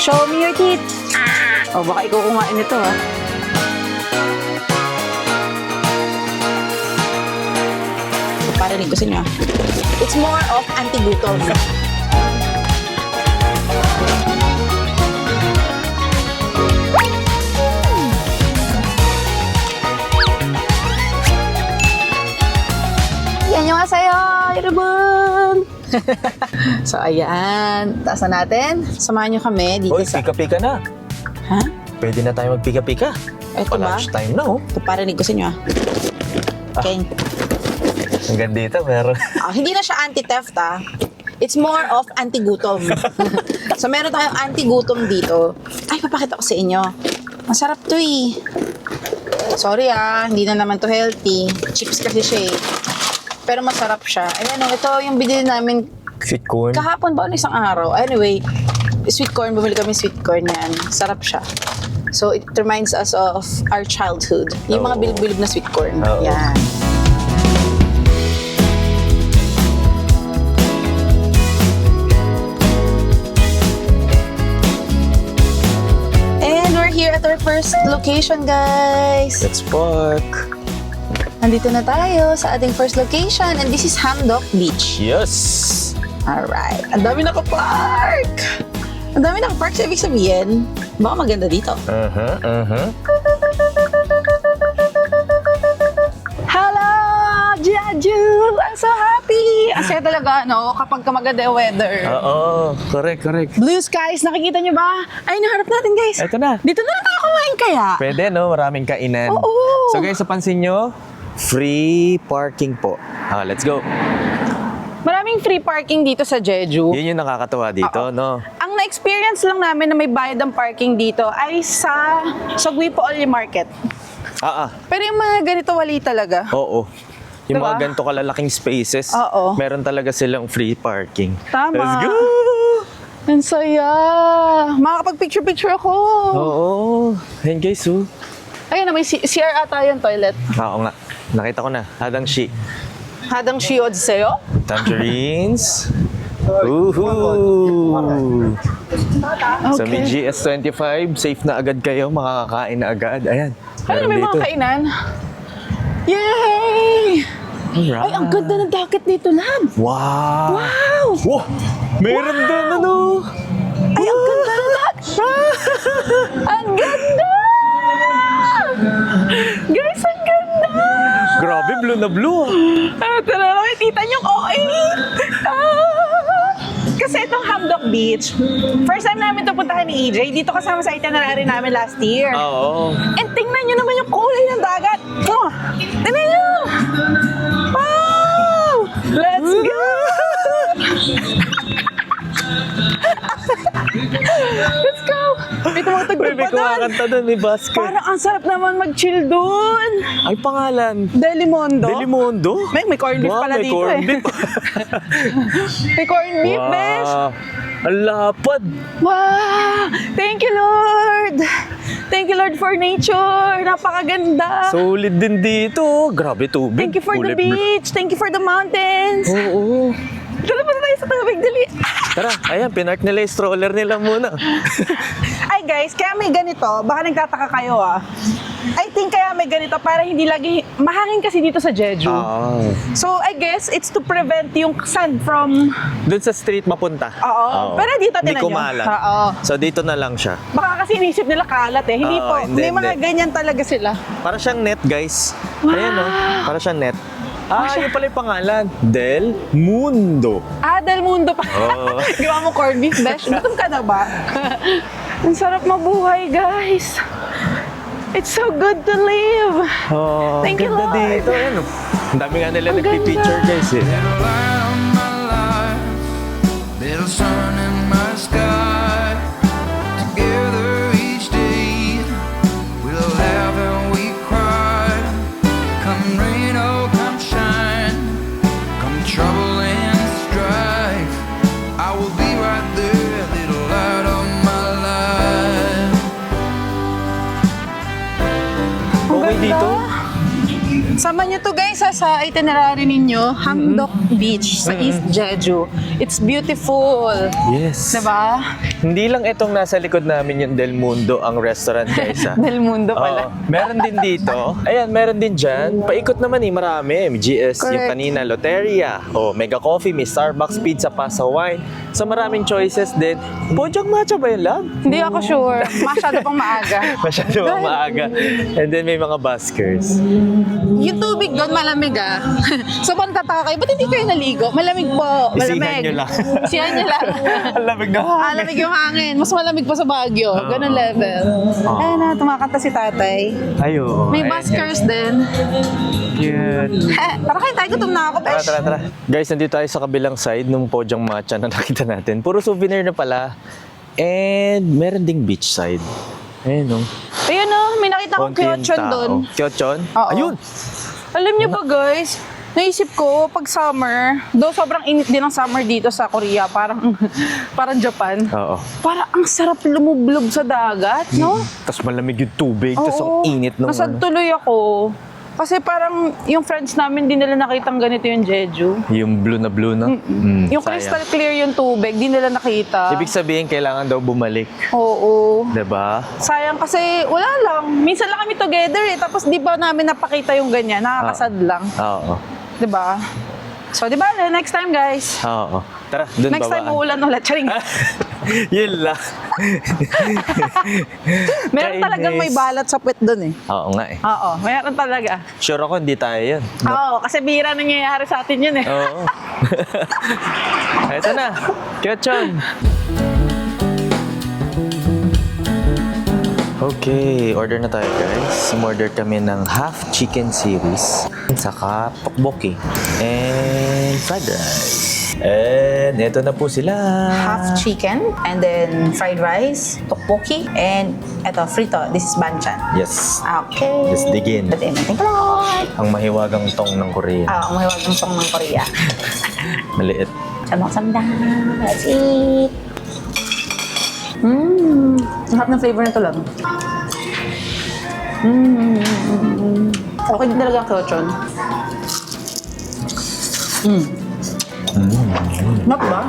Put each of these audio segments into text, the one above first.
Show me your teeth. Oh, baka ikaw kumain nito, ha? Parinig ko sa inyo. It's more of anti-gutom. Annyeonghaseyo, 여러분! So, ayan. Taas na natin. Samahan nyo kami dito Oy, sa... pika-pika na. Ha? Pwede na tayo magpika-pika. Ito ba? Pa-lunch time na, oh. Ito, parinig ko sa inyo, ha? Okay. Hanggang dito, meron. Hindi na siya anti-theft, ha? It's more of anti-gutom. So, meron tayong anti-gutom dito. Ay, papakita ko sa inyo. Masarap to, eh. Sorry, hindi na naman to healthy. Chips kasi siya, eh. Pero masarap siya. Ayan, ito yung binili namin Sweet corn. kahapon ba o isang araw. Anyway, sweet corn. Bumili kami sweet corn yan. Sarap siya. So, it reminds us of our childhood. Yung mga bilog-bilog na sweet corn. Oo. Yan. And we're here at our first location, guys. Let's park. Nandito na tayo sa ating first location. And this is Hamdok Beach. Yes! Alright. Ang dami nakapark! Ang dami nakapark. So, ibig sabihin, baka maganda dito. Hello, Jeju! I'm so happy! Ang saya talaga, no? Kapag maganda yung weather. Oo, correct. Blue skies, nakikita nyo ba? Ay, naharap natin, guys. Eto na. Dito na lang tayo kumain kaya. Pwede, no? Maraming kainan. Oo. So guys, napansin nyo, free parking po. Let's go. Maraming free parking dito sa Jeju. Yun yung nakakatuwa dito, Oo. no? Ang na-experience lang namin na may bayad ng parking dito ay sa Sogwipo Oli Market. Pero yung mga ganito, wali talaga. Oo. Yung Diba? mga ganito kalalaking spaces, Oo. meron talaga silang free parking. Tama. Let's go! Ang saya. Makakapag-picture-picture ako. Oo. Ayun guys, oh. Ayun na, may CR ata yung toilet. Oo nga. Nakita ko na. Hadang shi. Hadang shiod sa'yo. Tangerines. Woohoo! Sa may GS25, safe na agad kayo. Makakakain na agad. Ayan. Ano, may mga dito. kainan? Yay! Alright. Ay, ang ganda ng dagat dito, Lab. Wow! Wow! Wow! Meron din ano! Ay, ang ganda ng dagat. Ang ganda! Guys, ang ganda! Grabe, blue na blue. Tara, nakikita niyo ko. Kasi itong Hamdok Beach, first time namin ito puntahan ni EJ, dito kasama sa itinerary namin last year. Oo. And tingnan nyo naman yung kulay ng dagat. Oh, tingnan nyo! Wow! Let's go! Let's go! Ito mga May tagpagpatan. kumakanta doon, may basket. Parang ang sarap naman mag-chill doon. Ay, pangalan. Delimondo. Delimondo? May corned beef Wow, pala may dito corned beef. May corned beef, besh. Wow! Ang lapad. Wow! Thank you, Lord! Thank you, Lord, for nature. Napakaganda. Solid din dito. Grabe tubig. Thank you for the Kulay blue. beach. Thank you for the mountains. Oo. Tara pa tayo sa tubig, dali. Tara, ayan, pinark nila yung stroller nila muna. Ay guys, kaya may ganito, baka nagtataka kayo I think kaya may ganito para hindi lagi, mahangin kasi dito sa Jeju. So I guess it's to prevent yung sand from, Doon sa street mapunta. Oo. Pero dito, Hindi tinan nyo. kumalat. Oo. So dito na lang siya. baka kasi inisip nila kalat Hindi Oo, po, hindi, may mga hindi. ganyan talaga sila. Para siyang net, guys. Wow. Ayan, oh. Para siyang net. Yun pala yung pangalan. Del Mundo. Del Mundo pa. Oo. Gawa mo corned beef, besh. Gutom ka na ba? Ang sarap mabuhay, guys. It's so good to live. Oh, Thank you, ganda Lord. dito. Ayan, oh. Ang dami nga nila Ang nagpipicture, ganda. guys. Eh. Little light of my life, little sun in my sky. Together each day, we'll laugh and we cry. Come rain or come shine, come trouble and strife, I will be right there, little light of my life. Ang Okay ganda. dito. Sama nyo to guys sa itinerary ninyo, Hamdok Beach sa East Jeju. It's beautiful. Yes. Diba? Hindi lang itong nasa likod namin yung Del Mundo, ang restaurant guys ha. Del Mundo pala. Oo. Meron din dito. Ayan, meron din dyan. Paikot naman marami. May GS, yung Correct. kanina, Loteria. O, Mega Coffee, may Starbucks, Pizza, Pasta, Wine. So maraming choices din. Pojang matcha ba yun, love? Hindi ako sure. Masyado pang maaga. Masyado bang maaga. And then may mga buskers. Yung tubig doon malamig ah. So kung tataka kayo, ba't hindi kayo naligo? Malamig po. Isihan Malamig. nyo lang. Isihan nyo lang. Ang lamig na hangin. Malamig yung hangin. Mas malamig pa sa Baguio. Ganun level. Ayun na, tumakanta si tatay. Ay, oo. May Ayan, buskers din. yan. Cute. Tara kayo tayo, gutom na ako, Tara, besh. tara, tara. Guys, nandito tayo sa kabilang side ng Pojang Matcha na nakita natin. Puro souvenir na pala. And meron ding beach side. Ayun, no? Ayun o, may nakita akong Konti yung kyochon tao. doon. Kyochon? Oo. Ayun! Alam niyo ba guys, naisip ko pag summer, though sobrang init din ang summer dito sa Korea, parang parang Japan. Oo. Parang ang sarap lumublob sa dagat, no? Tapos malamig yung tubig, tapos ang init nung Nasad tuloy ako. Kasi parang yung friends namin di nila nakitang ganito yung Jeju. Yung blue na blue, no? Yung sayang. crystal clear yung tubig, di nila nakita. Ibig sabihin, kailangan daw bumalik. Oo. Diba? Sayang kasi wala lang. Minsan lang kami together eh. Tapos di ba namin napakita yung ganyan? Nakakasad lang. Oo. Di ba? So di ba, next time guys. Oo. Tara, dun Next time babaan. uulan ulit. Charing. Yun lang. Meron talagang may balat sa puwet doon eh. Oo nga eh. Oo, meron talaga. Sure ako, hindi tayo yun. Oo, kasi bihira nangyayari sa atin yun eh. Oo. Ito na. Kyochon. Okay, order na tayo guys. Order kami ng half chicken series, saka tteokbokki, and fried rice. And ito na po sila. Half chicken, and then fried rice, tteokbokki, and eto, frito. This is banchan. Yes. Okay. Let's dig in. But in, plot. Ang mahiwagang tong ng Korea. Ang mahiwag ng song ng Korea. Maliit. Samdak-samdak. Let's eat. Ang harap ng flavor nito lang. Okay din talaga ang kyochon. Not ba?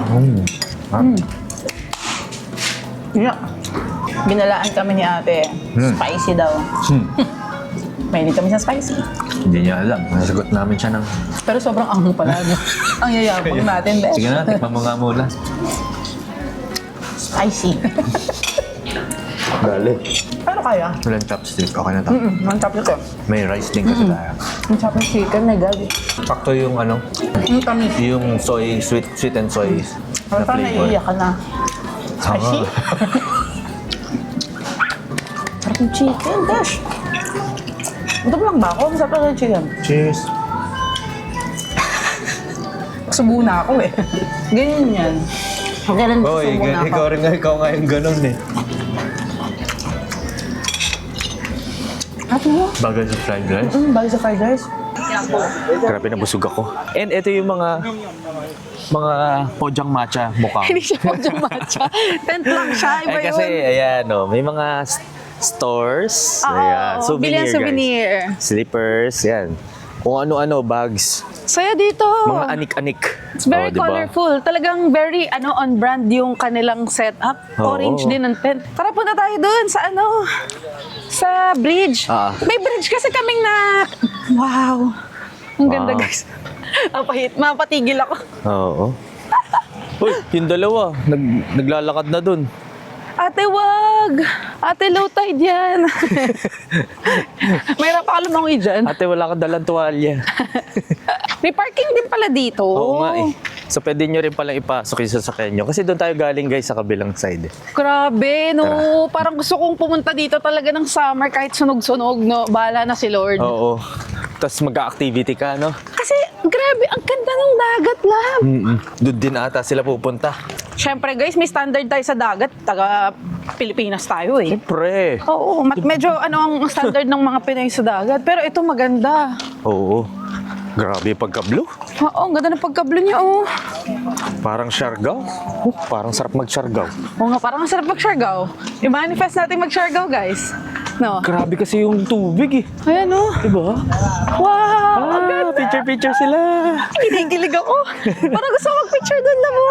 Yeah. Binalaan kami ni ate. Spicy daw. Mahilig kami sa spicy. Hindi niya alam. Nasagot namin siya ng... Pero sobrang anghang pala. No? Ang yayabang natin, besh. Sige na, tikman mo nga muna. Spicy. Galit. Ano kaya? Walang chopstick. Okay na to. Ang chopstick ko. May rice din kasi tayo. Ang chopstick chicken, my God. Sakto yung ano, Ang tamis. yung soy, sweet and soy na Parang flavor. naiiyak ka na. Spicy? Sarap yung chicken, besh. Gutom lang ba ako? Masarap lang yung chicken. Cheers. Subo na ako eh. Ganyan yan. Kailan Oy, subo na ako? ikaw nga yung ganun eh. At mo? Bagay sa fried rice. Bagay sa fried rice. Grabe, nabusog ako. And ito yung mga Pojang Matcha mukha. Hindi siya po dyan matcha. Tent lang siya. Iba Ay kasi, yun. ayan, no, may mga stores. Ayan, Oo, souvenir, bilhan souvenir. guys. Slippers, yan. Kung ano-ano, bags. Saya dito. Mga anik-anik. It's very Oh, diba? colorful. Talagang very on brand yung kanilang setup. Oo. Orange din ang tent. Tara punta tayo dun sa sa bridge. Ah. May bridge kasi kaming na... Wow. Ang ganda Wow. guys. Mapatigil ako. Oo. Uy, yung dalawa, naglalakad na dun. Ate, wag! Ate, low tide yan. Mayroon pa ka lumangoy dyan. Ate, wala kang dalang tuwalya. May parking din pala dito. Oo nga eh. So pwede nyo rin palang ipasok yung sasakyan nyo. Kasi doon tayo galing guys sa kabilang side. Grabe, no. Parang gusto kong pumunta dito talaga ng summer kahit sunog-sunog, no. Bahala na si Lord. Oo. Tapos mag-activity ka, no? Kasi, grabe, ang ganda ng dagat, lab. Doon din ata sila pupunta. Siyempre, guys, may standard tayo sa dagat. Taga Pilipinas tayo, eh. Siyempre. Oo, medyo ang standard ng mga Pinoy sa dagat. Pero ito maganda. Oo. Grabe yung pagka-blue. Oo, ang ganda ng pagka-blue niya, oh. Parang Siargao. Oh, parang sarap mag-Siargao. Oo nga, parang ang sarap mag-Siargao. I-manifest natin mag-Siargao, guys. No? Grabe kasi yung tubig eh. Ayan o. Diba? Wow! Picture sila. Kinikilig ako. Parang gusto ko mag-picture doon na mo.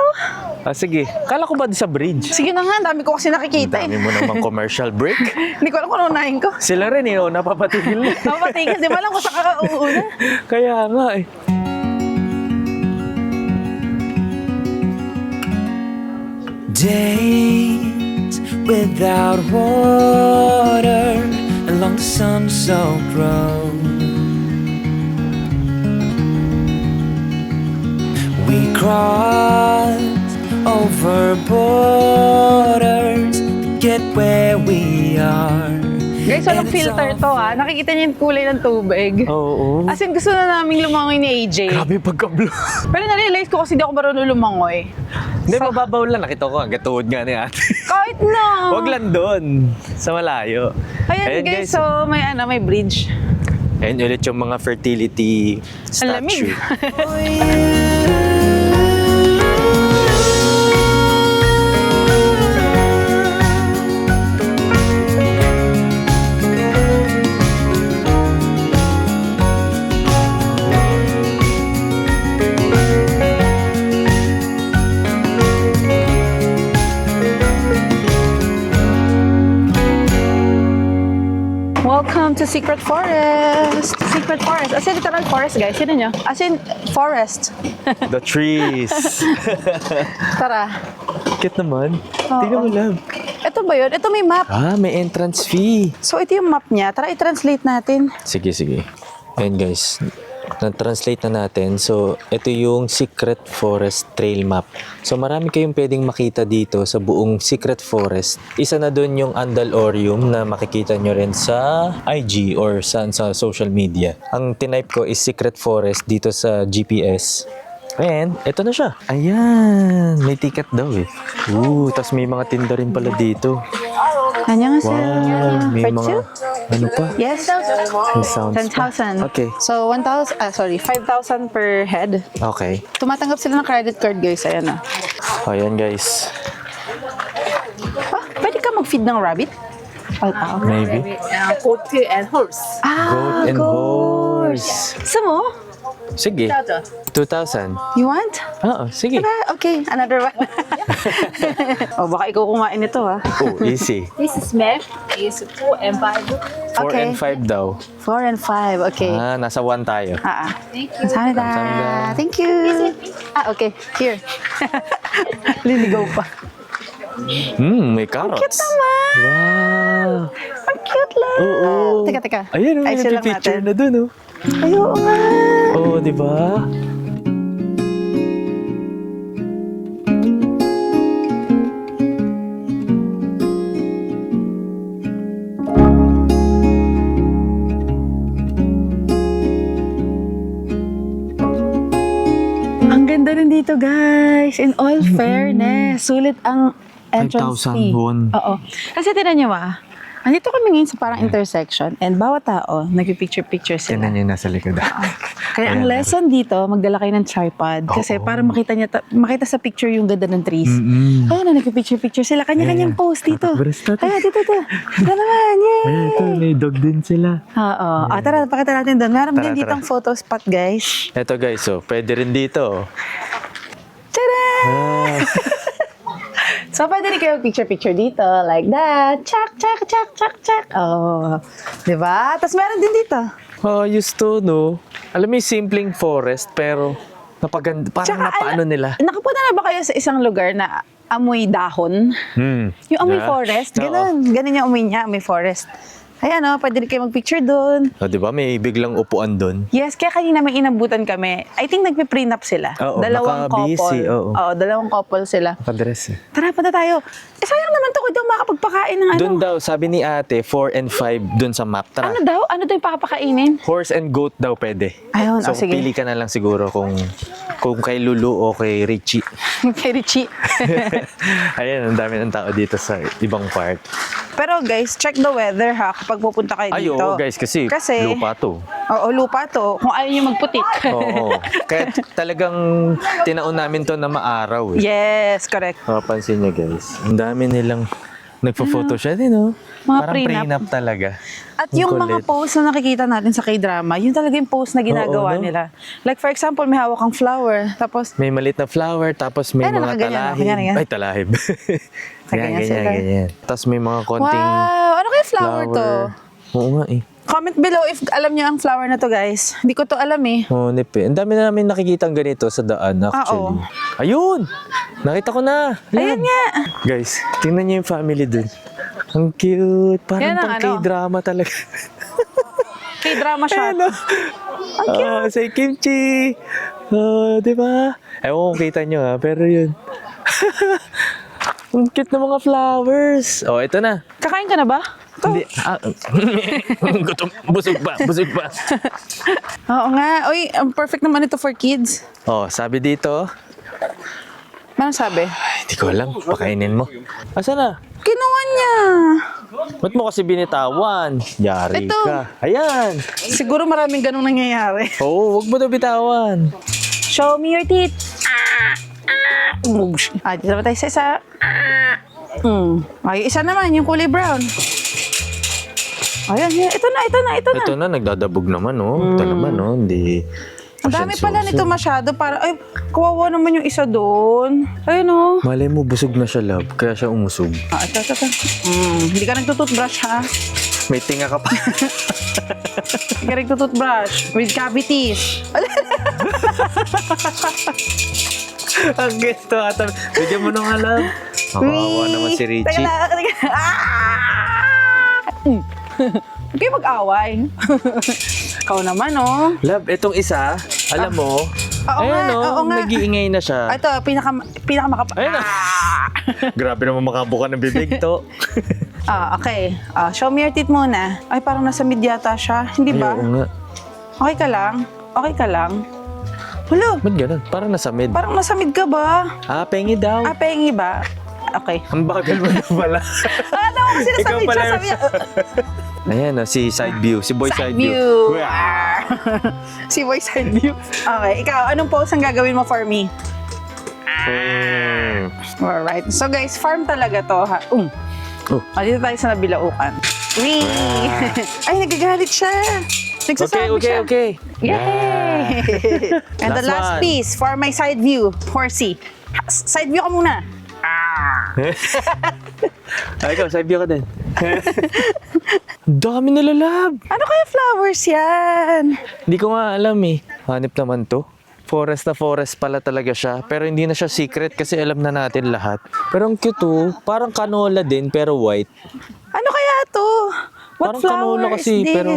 Sige. Kala ko ba sa bridge? Sige na nga, dami ko kasi nakikita Dami eh. mo namang commercial break. Hindi ko alam kung ano unahin ko. Sila rin eh, napapatigil. Mapatigil, di ba lang kung saan ka uuuna? Kaya nga eh. Days without water along the sun-soaked road. We crossed over borders to get where we are. Guys, walang filter to ha. Nakikita niyo yung kulay ng tubig. Oo. As in, gusto na naming lumangoy ni AJ. Grabe pagka-blue. Pero na-realize ko kasi hindi ako marunong lumangoy. Hindi, mababaw lang. Nakita ko, hanggang tuhod nga ni ate. Kahit na! Huwag lang doon. Sa malayo. Ayan guys, so may bridge. Ayan ulit yung mga fertility Ang lamig. statue. Welcome to Secret Forest. Secret Forest. As in, literal forest, guys. Sino nyo? As in, forest. The trees. Tara. Cute naman. Oo. Tingnan mo lang. Ito ba yun? Ito may map. May entrance fee. So, ito yung map niya. Tara, i-translate natin. Sige. Ayan guys. Na-translate na natin. So, ito yung Secret Forest Trail Map. So, marami kayong pwedeng makita dito sa buong Secret Forest. Isa na doon yung Andalorium na makikita nyo rin sa IG or sa social media. Ang tinype ko is Secret Forest dito sa GPS. And, ito na siya. Ayan, may ticket daw eh. Tas may mga tinda rin pala dito. Kanya nga sa... Wow, may mga... Ano pa? Yes. May sounds pa. 10,000. Okay. So, 5,000 per head. Okay. Tumatanggap sila ng credit card, guys. Ayan na. Ayan guys. Pwede ka mag-feed ng rabbit? Oh. Maybe. Goat and horse. Goat and horse. Gusto mo? Sige. 2,000. You want? Oo, sige. Ah, okay, another one. Baka ikaw kumain ito ha. Oh, easy. This smash is 4 and 5. 4 Okay. and 5 daw. 4 and 5, okay. Nasa 1 tayo. Thank you. Samida. Kamsahamnida. Thank you. Okay, here. Liligaw pa. May carrots. Cute naman. Wow. Ang cute lang. Oo. Teka. Ayan, Ay, may silang picture natin. na dun, oh. Ay, oo nga. Oo, di ba? Ang ganda rin dito, guys. In all fairness, sulit ang entrance 5,000 fee. won. Oo. Kasi tinan nyo andito kami ngayon sa parang intersection and bawat tao, nagpipicture-picture sila. Tinan niyo yung nasa likod. Kaya ang lesson dito, magdala kayo ng tripod. Kasi para makita sa picture yung ganda ng trees. Ayan na, nagpipicture-picture sila. Kanya-kanyang post dito. Tatak. Ayan, dito. Ito naman, yay! Ayan, ito, may dog din sila. Oo. Tara, pakita natin doon. Meron din Tara. ditong photo spot, guys. Ito guys, pwede rin dito. Tada! Ah, So, pwede rin kayo picture-picture dito. Like that. Chak. Oh. Diba? Tapos meron din dito. ayos to, no? Alam mo yung simpleng forest, pero napaganda. Parang napaano nila. Nakapunta na ba kayo sa isang lugar na amoy dahon? Yung amoy Yeah. forest? Oo. Ganun yung amoy niya, amoy forest. Ayan pwede rin kayo mag-picture doon. Di ba? May biglang upuan doon. Yes, kaya kanina may inabutan kami. I think nagpe-prenup sila. Oo, Dalawang baka busy, couple. oo. Dalawang couple sila. Nakadress eh. Tara, punta tayo. Sayang naman to kung daw makapagpakain ng ano. Doon daw, sabi ni ate, 4 and 5 doon sa map. Tara. Ano daw? Ano daw yung papakainin? Horse and goat daw pwede. Ayun, So, sige. pili ka na lang siguro kung kay Lulu o kay Richie. Kay Richie. Ayan, ang dami ng tao dito sa ibang part. Pero guys, check the weather ha kapag pupunta kayo Ay, dito. oo guys, kasi lupa to. Oo, lupa to. Kung ayaw nyo magputik. Oo. Kaya talagang tinaon namin to na maaraw eh. Yes, correct. Mapapansin niyo guys, ang dami nilang Nagpo-photo siya din, oh. Mga Parang prenup. prenup talaga. At Ang yung mga kulit. posts na nakikita natin sa K-drama, yun talaga yung post na ginagawa Oo, no? nila. Like for example, may hawak kang flower, tapos May malit na flower, tapos may Ayun, mga nakaganyan, talahib. nakaganyan. Ay, talahib. Nakaganyan sila. ganyan. Tapos may mga konting wow! Ano kaya flower to? Oo nga eh. Comment below if alam niyo ang flower na to, guys. Hindi ko to alam eh. Honip eh. Ang dami na namin nakikita ganito sa daan actually. Oo. Ayun! Nakita ko na! Ayun nga. Guys, tingnan niyo yung family dun. Ang cute. Parang Yan ang pang ano. K-drama talaga. K-drama shot. Say kimchi! Oh, di ba? Ewan kung kita nyo ha, pero yun. Ang cute ng mga flowers. Oh, ito na. Kakain ka na ba? Ito. Hindi. Gutom. Busog pa. Busog pa. Oo nga. Uy, perfect naman ito for kids. Oh, sabi dito. Anong sabi? Hindi ko alam. Pakainin mo. Asa na? Kinuha niya. Ba't mo kasi binitawan? Yari Ito. ka. Ayan. Siguro maraming ganong nangyayari. Oo, wag mo na bitawan. Show me your teeth. Dito naman tayo sa isa. Ay, isa naman, yung kulay brown. Ayan, ito na. Ito na, nagdadabog naman, oh. Ito naman, oh. Hindi. Ang dami pala nito masyado. Para, ay, kawawa naman yung isa doon. Ayun, oh. Malay mo, busog na siya, love. Kaya siya umusog. Ito. Hindi ka nagtututbrush, ha? May tinga ka pa. Hindi ka nagtututbrush. With cavities. Ang gusto ata. Bigyan mo nung alam. Makawawa naman si Richie. Teka lang. Huwag kayo mag-away. Ikaw naman, oh. Love, itong isa, alam mo, Oo nga, oo nga. nag-iingay na siya. Ito, pinaka Ayun na. Grabe naman makabuka ng bibig to. Okay. Show me your teeth muna. Ay, parang nasa mid yata siya. Hindi ba? Oo nga. Okay ka lang? Hulo, Ba't ganun? Parang nasa mid. parang nasa mid ka ba? Pengi daw. Pengi ba? Okay. Ang bagal mo na pala. Ano ako sinasabi Ikaw pala siya? yun. Sabi niya, Ayan, si side view. Si boy side, view. Wah! Si boy side view. Okay, ikaw, anong pose ang gagawin mo for me? Alright. So guys, farm talaga to, ha? Oh. Dito tayo sa nabilaukan. Wee! Ay, nagagalit siya. Nagsasabi siya. Okay. Yay! And the Last last one. piece for my side view, horsey. Side view ka muna. Ay, ikaw, side view ka din. Ang dami nila, love. Ano kaya flowers yan? Hindi ko nga alam eh. Hanip naman to. Forest na forest pala talaga siya. Pero hindi na siya secret kasi alam na natin lahat. Pero ang cute oh. Parang canola din pero white. Ano kaya to? What Parang flower canola kasi, is this? pero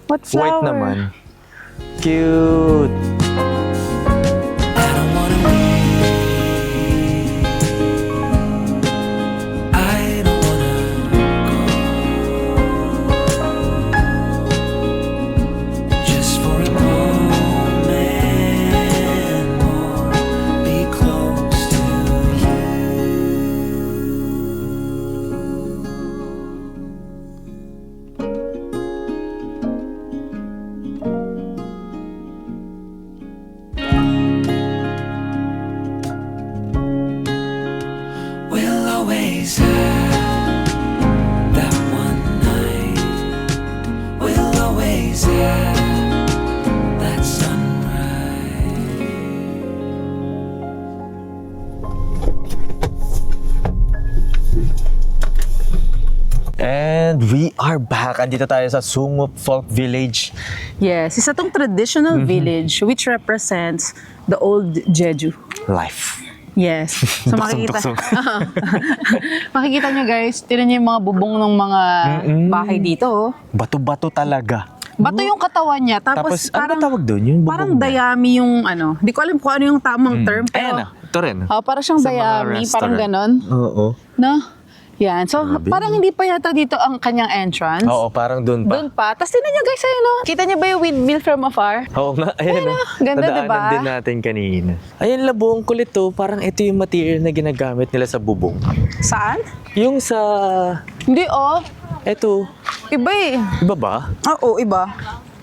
What flower? White naman. Cute. I don't wanna leave. I don't wanna go. Just for a moment more, be close to you. We'll always have that one night. We'll always have that sunrise. And we are back. Andito tayo sa Sumup Folk Village. Yes, isa tong traditional village which represents the old Jeju. Life. Yes. So makikita. Tuksong. Makikita nyo guys, tinan nyo yung mga bubong ng mga bahay dito. Oh. Bato-bato talaga. Bato yung katawan niya. Tapos, Tapos, ano parang, ba tawag doon? Yung bubong parang niya? dayami yung ano. Di ko alam kung ano yung tamang term. Pero, Ayan na. Ito rin. parang siyang Sa mga dayami. Parang restaurant. ganon. Oo. No? Yan. So, Grabe. parang hindi pa yata dito ang kanyang entrance. Oo, parang doon pa. Doon pa. Tapos tinan nyo guys, ayun no? Kita nyo ba yung windmill from afar? Oo nga, ayan o. ganda, Nadaanan diba? din natin kanina. Ayan, labong kulit to. Parang ito yung material na ginagamit nila sa bubong. Saan? Yung sa... Hindi oh. Eto. Iba eh. Iba ba? Oo, iba.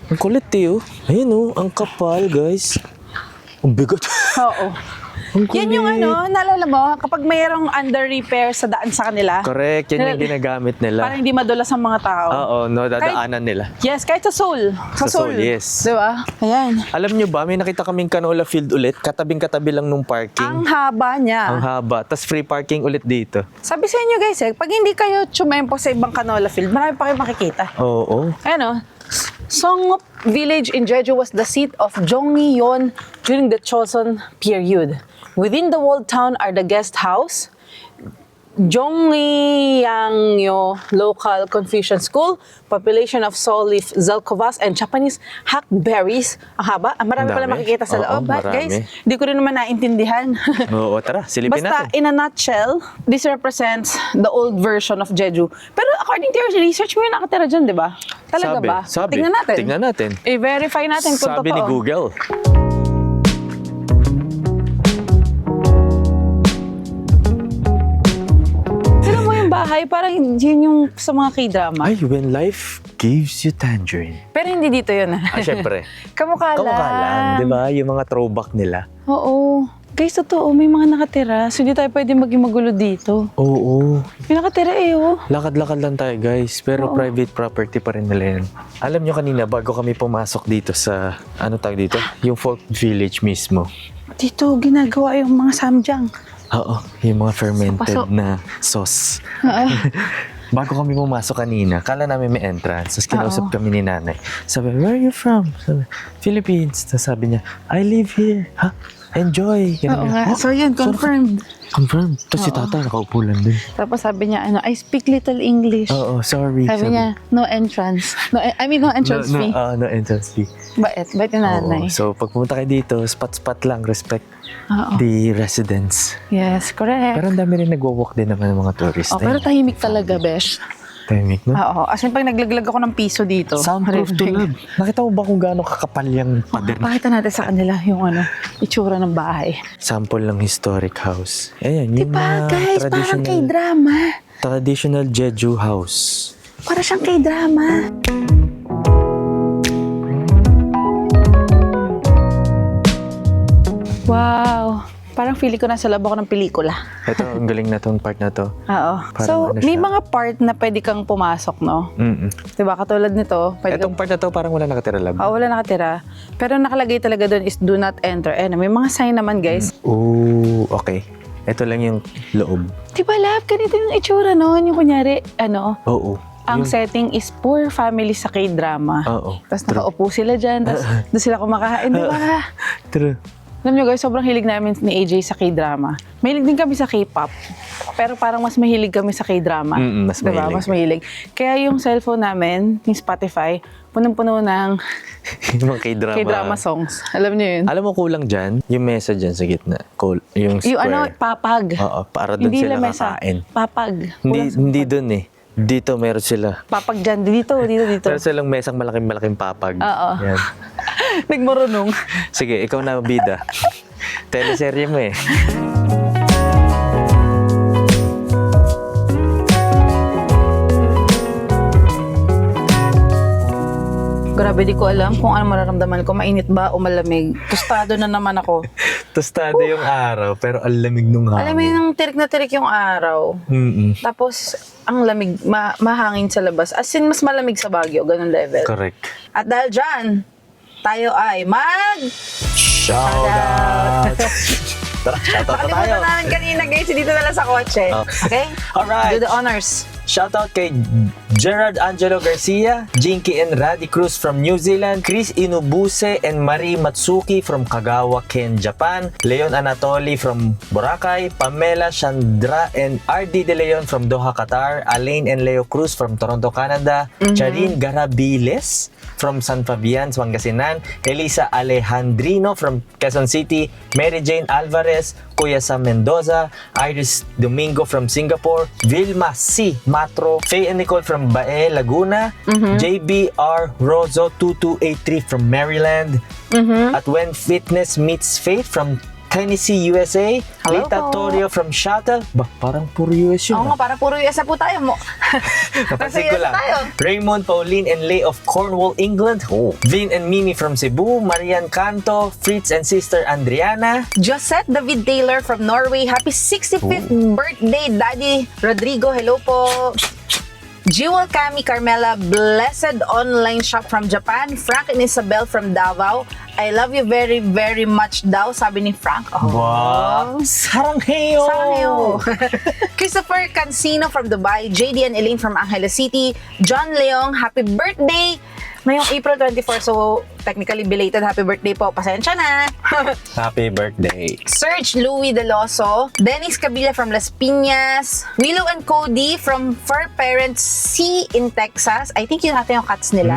Ang kulit eh oh. Ayan oh, ang kapal guys. Ang bigat. Oo. Ang Yan yung kulit. naalala mo, kapag mayroong under repair sa daan sa kanila, Correct, yan yung ginagamit nila. parang hindi madulas ang mga tao. Oo, no, dadaanan nila. Yes, kahit sa Seoul. Sa Seoul, yes. Di ba? Ayan. Alam nyo ba, may nakita kaming canola field ulit, katabing-katabi lang nung parking. Ang haba niya. Ang haba. Tapos free parking ulit dito. Sabi sa inyo guys, pag hindi kayo tsumempo sa ibang canola field, marami pa kayo makikita. Oo. Ayan Songup village in Jeju was the seat of Jongyeon during the Joseon period. Within the walled town are the guest house, Jongyangyo Local Confucian School, population of Solif Zelkovas, and Japanese hackberries. Ang haba. Marami Ang pala dami. makikita sa Oo, loob. But marami. guys, hindi ko rin naman naintindihan. Oo, tara, silipin Basta, natin. in a nutshell, this represents the old version of Jeju. Pero according to your research, may nakatira dyan, di ba? Talaga ba? Sabi. Tingnan natin. Tingnan natin. I-verify natin kung Sabi totoo. ni Google. Tignan mo yung bahay, parang yun yung sa mga k-drama. Ay, when life gives you tangerine. Pero hindi dito yun. Ah, syempre. Kamukha lang. Kamukha lang, di ba? Yung mga throwback nila. Oo. Guys, totoo, may mga nakatira. So, hindi tayo pwede maging magulo dito. Oo. May nakatira oh. Lakad-lakad lang tayo, guys. Pero private property pa rin nila yan. Alam nyo kanina, bago kami pumasok dito sa, ano tawag dito? Yung folk village mismo. Dito, ginagawa yung mga samjang. Oo, yung mga fermented Paso. na sauce. Bago kami pumasok kanina, kala namin may entrance. Tapos kinausap kami ni nanay. Sabi, where are you from? Sabi, Philippines. Tapos sabi niya, I live here. Ha? Enjoy. Oo nga. So, yun, confirmed. Confirmed. Tapos si tata nakaupo lang din. Tapos sabi niya, I speak little English. Oo, sorry. Sabi niya, no entrance. No entrance fee. No entrance fee. Bait yung nanay. Oo, so pag pumunta kayo dito, spot-spot lang, respect Oo. the residents. Yes, correct. Pero ang dami rin nagwo-walk din naman ng mga tourist. Oh, pero tahimik talaga, besh. Tahimik, no? Oo. As in, pag naglaglag ako ng piso dito. Soundproof to love. Nakita mo ba kung gaano kakapal yung pader? Pakita natin sa kanila yung itsura ng bahay. Sample ng historic house. Ayan, yung Diba, mga guys? Parang K-drama. traditional Jeju house. Para siyang K-drama. Wow. Parang feeling ko nasa loob ako ng pelikula. Ito, ang galing na tong part na to. Oo. Parang So, ano may siya? mga part na pwede kang pumasok, no? Diba? Katulad nito, pwede Itong part na to, parang wala nakatira lab. wala nakatira. Pero nakalagay talaga doon is do not enter. May mga sign naman, guys. Ooh, okay. Ito lang yung loob. Diba, love? Ganito yung itsura noon. Yung kunyari, Oo. ang setting is poor family sa K-drama. Oo. Tapos nakaupo sila dyan. Tapos doon sila kumakain. Diba? True. Alam nyo guys, sobrang hilig namin ni AJ sa K-drama. Mahilig din kami sa K-pop. Pero parang mas mahilig kami sa K-drama. Mas Diba? mahilig. Mas mahilig. Kaya yung cellphone namin, yung Spotify, punong-puno ng Yung mga K-drama. K-drama songs. Alam nyo yun? Alam mo kulang dyan, yung mesa dyan sa gitna. Yung square. Yung papag. Oo, para doon sila lamesa. kakain. Papag. Hindi doon eh. Dito meron sila. Papag dyan. Dito. Meron silang mesang malaking papag. Oo. Yan. Nagmarunong. Sige, ikaw na bida. Teleserye mo eh. Grabe, di ko alam kung ano mararamdaman ko. Mainit ba o malamig. Tostado na naman ako. Tostado yung araw, pero ang lamig nung hangin. Alam mo yung tirik na tirik yung araw. Tapos, ang lamig, mahangin sa labas. As in, mas malamig sa Baguio, ganun level. Correct. At dahil dyan, tayo ay Shout out! Tara, shout out na tayo. Nakalimutan namin kanina guys, dito na lang sa kotse. Okay? Alright. Do the honors. Shoutout kay Gerard Angelo Garcia, Jinky and Raddy Cruz from New Zealand, Chris Inubuse and Marie Matsuki from Kagawa, Ken, Japan, Leon Anatoli from Boracay, Pamela Chandra and RD De Leon from Doha, Qatar, Alain and Leo Cruz from Toronto, Canada, Charin Garabiles from San Fabian, Pangasinan, Elisa Alejandrino from Quezon City, Mary Jane Alvarez, Kuya Sam Mendoza, Iris Domingo from Singapore, Vilma C. Matro, Faye and Nicole from Bae, Laguna, JBR Rozo 2283 from Maryland, at When Fitness Meets Faith from Tennessee, USA. Hello Lita po. Torio from Shuttle. Parang puro US yun. Oo nga, para puro US na po tayo mo. Napansin Nasa ko US lang. tayo. Raymond, Pauline, and Lay of Cornwall, England. Vin and Mimi from Cebu. Marian Canto, Fritz and sister Andriana. Josette David Taylor from Norway. Happy 65th birthday, Daddy Rodrigo. Hello po. Jewel Cami Carmela, Blessed Online Shop from Japan. Frank and Isabel from Davao. I love you very, very much daw, sabi ni Frank. Oh. Wow! Saranghayo! Saranghayo. Christopher Cancino from Dubai. JD and Elaine from Angeles City. John Leong, happy birthday! Ngayong April 24, so technically belated happy birthday po. Pasensya na. Happy birthday. Serge Louis Deloso, Dennis Cabilla from Las Piñas, Willow and Cody from Fur Parents C in Texas. I think yun natin yung cats nila.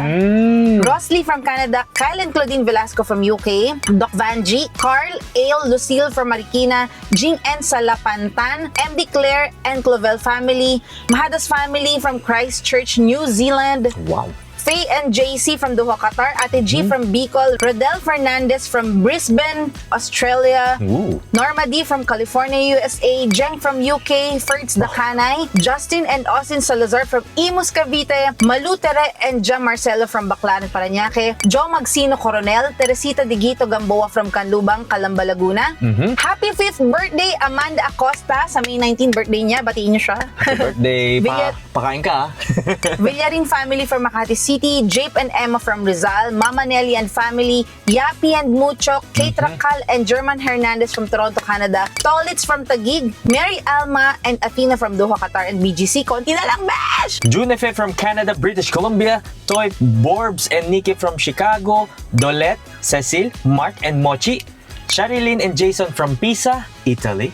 Rosley from Canada, Kyle and Claudine Velasco from UK, Doc Vanji, Carl Ale Lucille from Marikina, Jing N. Salapantan, MD Claire and Clovel family, Mahadas family from Christchurch, New Zealand, Wow. Faye and JC from Doha, Qatar, Ate G from Bicol, Rodel Fernandez from Brisbane, Australia, Ooh. Norma D from California, USA, Jeng from UK, Ferds Dakanay, Justin and Austin Salazar from Imus, Cavite, Malu Tere and Jam Marcelo from Baclaran, Parañaque, Joe Magsino Coronel, Teresita Digito Gamboa from Canlubang, Calamba, Laguna. Happy 5th birthday, Amanda Acosta, sa May 19 birthday niya, batiin niyo siya. Happy birthday. Bilya- Pakain ka, Villaring family from Makati City, Jape and Emma from Rizal, Mama Nelly and family, Yapi and Mucho, Kate Racal and German Hernandez from Toronto, Canada, Tolitz from Taguig, Mary Alma and Athena from Doha, Qatar and BGC. Konti na lang, besh! Junefe from Canada, British Columbia, Toy Borbs and Nikki from Chicago, Dolette, Cecil, Mark and Mochi, Sharilyn and Jason from Pisa, Italy,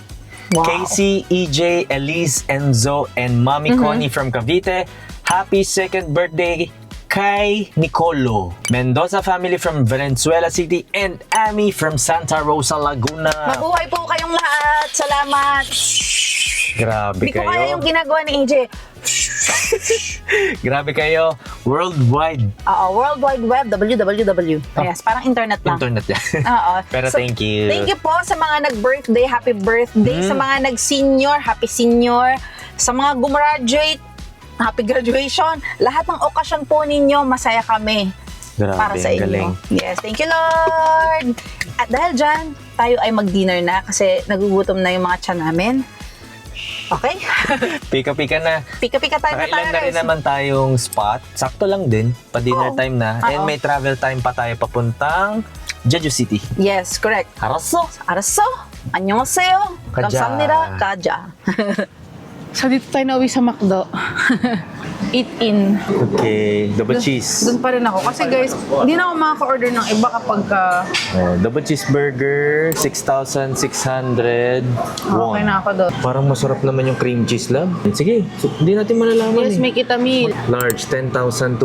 Wow. Casey, EJ, Elise, Enzo, and Mommy Connie from Cavite. Happy 2nd birthday kay Nicolo. Mendoza family from Valenzuela City and Amy from Santa Rosa, Laguna. Mabuhay po kayong lahat. Salamat. Grabe Hindi ko kaya kayo. yung ginagawa ni AJ. Grabe kayo. Worldwide. World Wide Web, www. Yes, parang internet lang. Internet yan. Oo. Pero So, thank you. Thank you po sa mga nag-birthday, happy birthday. Sa mga nag-senior, happy senior. Sa mga gumraduate, happy graduation. Lahat ng okasyon po ninyo, masaya kami. Grabe, Para sa ang inyo. galing. Yes, thank you Lord! At dahil dyan, tayo ay mag-dinner na kasi nagugutom na yung mga tiyan namin. Okay? Pika-pika na. Pika-pika tayo na tayo, Nakailan na rin guys. naman tayong spot. Sakto lang din. Pa-dinner Oo. time na. And Oo. may travel time pa tayo papuntang Jeju City. Yes, correct. Haraso! Araso! Annyeonghaseyo! Kaja. Kamsahamnida! Kaja! So, dito tayo nauwi sa McDo. Eat in. Okay. Double cheese. Doon pa rin ako. Kasi guys, hindi na ako makaka-order ng iba kapag Double cheeseburger, 6,600 won. okay na ako doon. Parang masarap naman yung cream cheese, love. Sige, so, hindi natin malalaman Yes, eh. make it a meal. Large, 10,200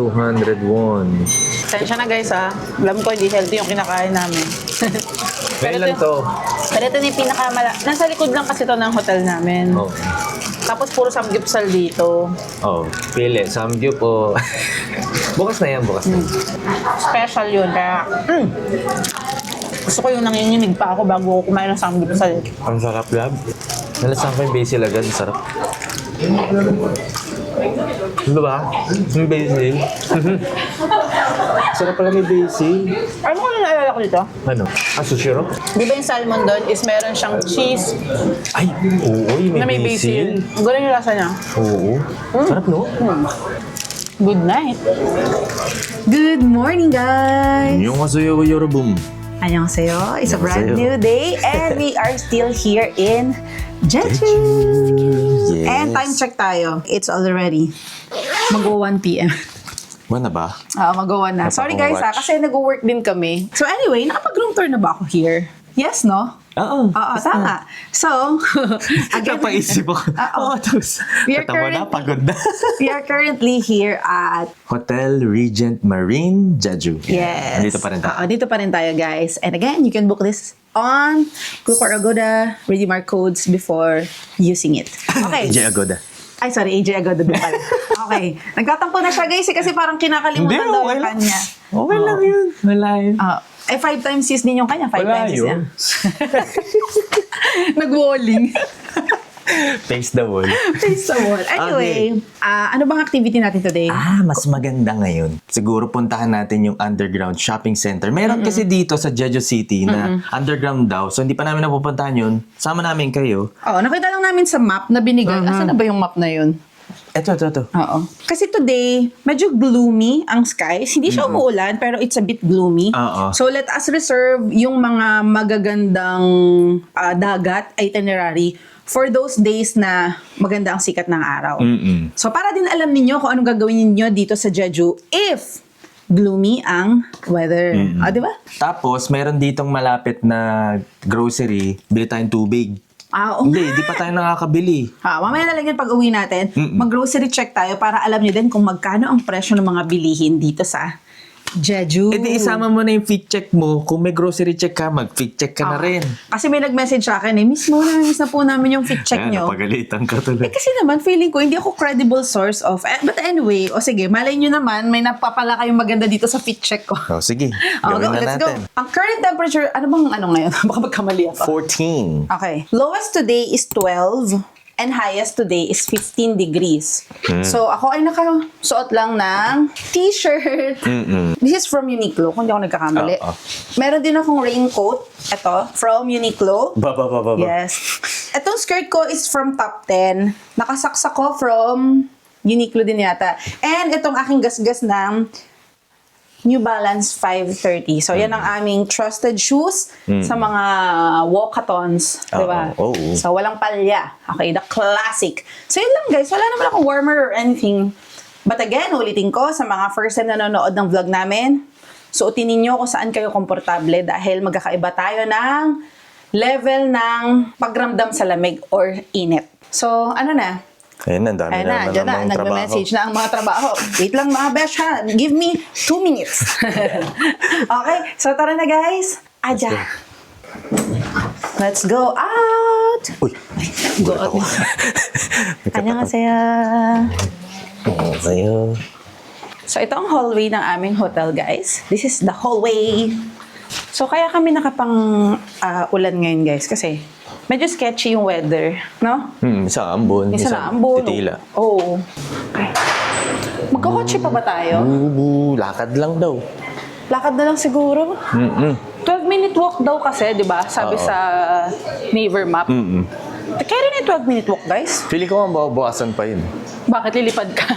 won. Tensya na guys ha. Alam ko hindi healthy yung kinakain namin. Kailan to? Pero ito yung nasa likod lang kasi to ng hotel namin. Oh. Tapos puro samgyupsal dito. Oh, pili. Samgyup o... bukas na yan, bukas na. Special yun. Kaya, gusto ko yung nanginginig pa ako bago ako kumain ng samgyupsal. Ang sarap, love. Nalasan ko yung basil agad. Sarap. Ano ba? Yung basil. Sarap pala may basil. Ano ko na naalala ko dito? Ano? Sushiro? Di ba yung salmon doon is meron siyang cheese Ay, oo. na may basil. Ang galing yung lasa niya. Oo. Sarap, no? Good night. Good morning, guys. 안녕하세요, 여러분. Annyeonghaseyo. It's a brand Annyeonghaseyo. new day and we are still here in Jeju. Yes. And time check tayo. It's already mag-1 p.m. Wala ba? Mag-1 na. Sorry guys kasi nag-work din kami. So anyway, nakapag-room tour na ba ako here? Yes, no? Oo. Oo, tama. So, again, Napaisip ako. Tapos, We are tatawa na, current- pagod na. we are currently here at Hotel Regent Marine, Jeju. Yes. Dito pa rin tayo. Dito pa rin tayo, guys. And again, you can book this on Cook or Agoda. Redeem our codes before using it. Okay. AJ Agoda. Ay, sorry, AJ Agoda din pala. Okay. Nagtatampo na siya, guys, kasi parang kinakalimutan daw yung kanya. Okay lang yun. Wala yun. Ay, 5 times sis din yung kanya. 5 Wala times sis yun. niya. Nag-walling. Face the wall. Face the wall. Anyway, ano bang activity natin today? Mas maganda ngayon. Siguro puntahan natin yung underground shopping center. Meron kasi dito sa Jeju City na underground daw. So, hindi pa namin napupuntahan yun. Sama namin kayo. Oo, nakita lang namin sa map na binigay. Asan na ba yung map na yun? Ito. Oo. Kasi today, medyo gloomy ang skies. Hindi siya umuulan, pero it's a bit gloomy. Oo. So, let us reserve yung mga magagandang dagat itinerary for those days na maganda ang sikat ng araw. So, para din alam ninyo kung anong gagawin ninyo dito sa Jeju if gloomy ang weather. Di ba? Tapos, meron ditong malapit na grocery. Bili tayong tubig. Oo Hindi, nga. di pa tayo nakakabili. Mamaya na lang yan pag uwi natin. Mag-grocery check tayo para alam nyo din kung magkano ang presyo ng mga bilihin dito sa Jeju. E di isama mo na yung fit check mo. Kung may grocery check ka, mag-fit check ka na rin. Kasi may nag-message sa akin miss na po namin yung fit check nyo. Napagalitan ka tuloy. Kasi naman, feeling ko, hindi ako credible source of... but anyway, sige, malay nyo naman, may napapala kayong maganda dito sa fit check ko. Sige, Go, gawin na let's natin. go. Ang current temperature, ano ngayon? Baka magkamali ako. 14. Okay. Lowest today is 12 and highest today is 15 degrees. So, ako ay nakasuot lang ng t-shirt. This is from Uniqlo, kung hindi ako nagkakamali. Meron din akong raincoat. Ito, from Uniqlo. Ba. Yes. Itong skirt ko is from Top 10. Nakasaksak ko from Uniqlo din yata. And itong aking gasgas ng New Balance 530. So, yan ang aming trusted shoes sa mga walkathons. Diba? Oo. So, walang palya. Okay, the classic. So, yun lang guys. Wala naman akong warmer or anything. But again, ulitin ko sa mga first time nanonood ng vlog namin, suotin ninyo kung saan kayo komportable dahil magkakaiba tayo ng level ng pagramdam sa lamig or init. So, ano na? Ayun, ang dami Ayun na, naman dyan na, namang trabaho. nagme-message na ang mga trabaho. Wait lang mga besh ha, give me 2 minutes. Okay, so tara na guys. Aja. Let's go out. Uy, Go out. Annyeonghaseyo. Sa'yo. So ito ang hallway ng aming hotel guys. This is the hallway. So kaya kami nakapang ulan ngayon guys kasi medyo sketchy yung weather, no? Isa ambon. Minsan na ambon. titila. Oo. Okay. Magkakotse pa ba tayo? Lakad lang daw. Lakad na lang siguro. 12-minute walk daw kasi, di ba? Sabi sa Naver map. Kaya rin yung 12-minute walk, guys. Pili ko ang bawasan pa yun. Bakit lilipad ka?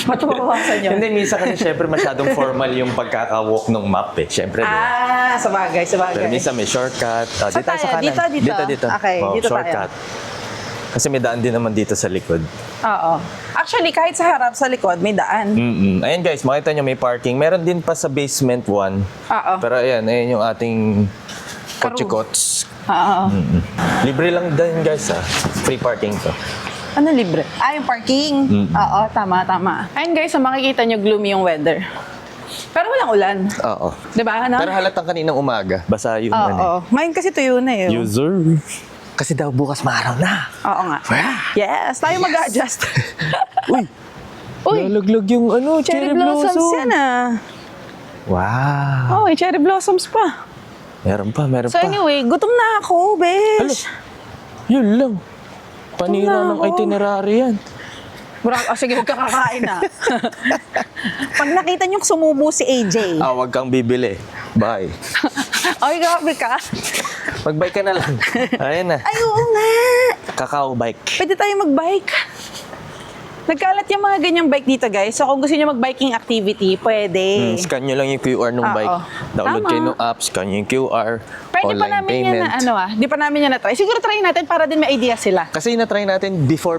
Ba't mabawasan yun? Hindi, minsan kasi syempre masyadong formal yung pagkaka-walk ng map eh. Syempre, di ba? Sabagay. Pero minsan may shortcut. Dito tayo sa kanan. Dito. Okay, dito tayo. Shortcut. Kasi may daan din naman dito sa likod. Oo. Actually, kahit sa harap, sa likod, may daan. Ayan guys, makita nyo may parking. Meron din pa sa basement 1. Oo. Pero ayan yung ating Karu. kotsikots. Oo. Libre lang din guys Free parking to. Ano libre? Yung parking. Oo, tama. Ayun guys, so makikita nyo gloomy yung weather. Pero walang ulan. Oo. Diba? Ano? Pero halatang kaninang umaga. Basa yung Oo. Ngayon kasi tuyo na eh. User. Kasi daw bukas maaraw na. Oo nga. Yes, tayo mag-adjust. Uy! Lalaglag yung Cherry blossoms yan Wow! Oh, may cherry blossoms pa. Meron pa. So anyway, gutom na ako, besh. Yun lang. Panira Gutom na ng ako. itinerary yan. Sige, huwag ka kakain na. Pag nakita niyo sumubo si AJ. Wag kang bibili. Bye. Ay, grabe ka. Mag-bike ka na lang. Ayun na. Ay, oo nga. Kakao bike. Pwede tayo mag-bike. Nagkalat yung mga ganyang bike dito, guys. So, kung gusto niyo mag-biking activity, pwede. Scan nyo lang yung QR ng Oo. bike. Download Tama. kayo ng app, scan nyo yung QR. Pwede pa online namin payment. yan na, di pa namin yan na-try. Siguro try natin para din may idea sila. Kasi yung na-try natin before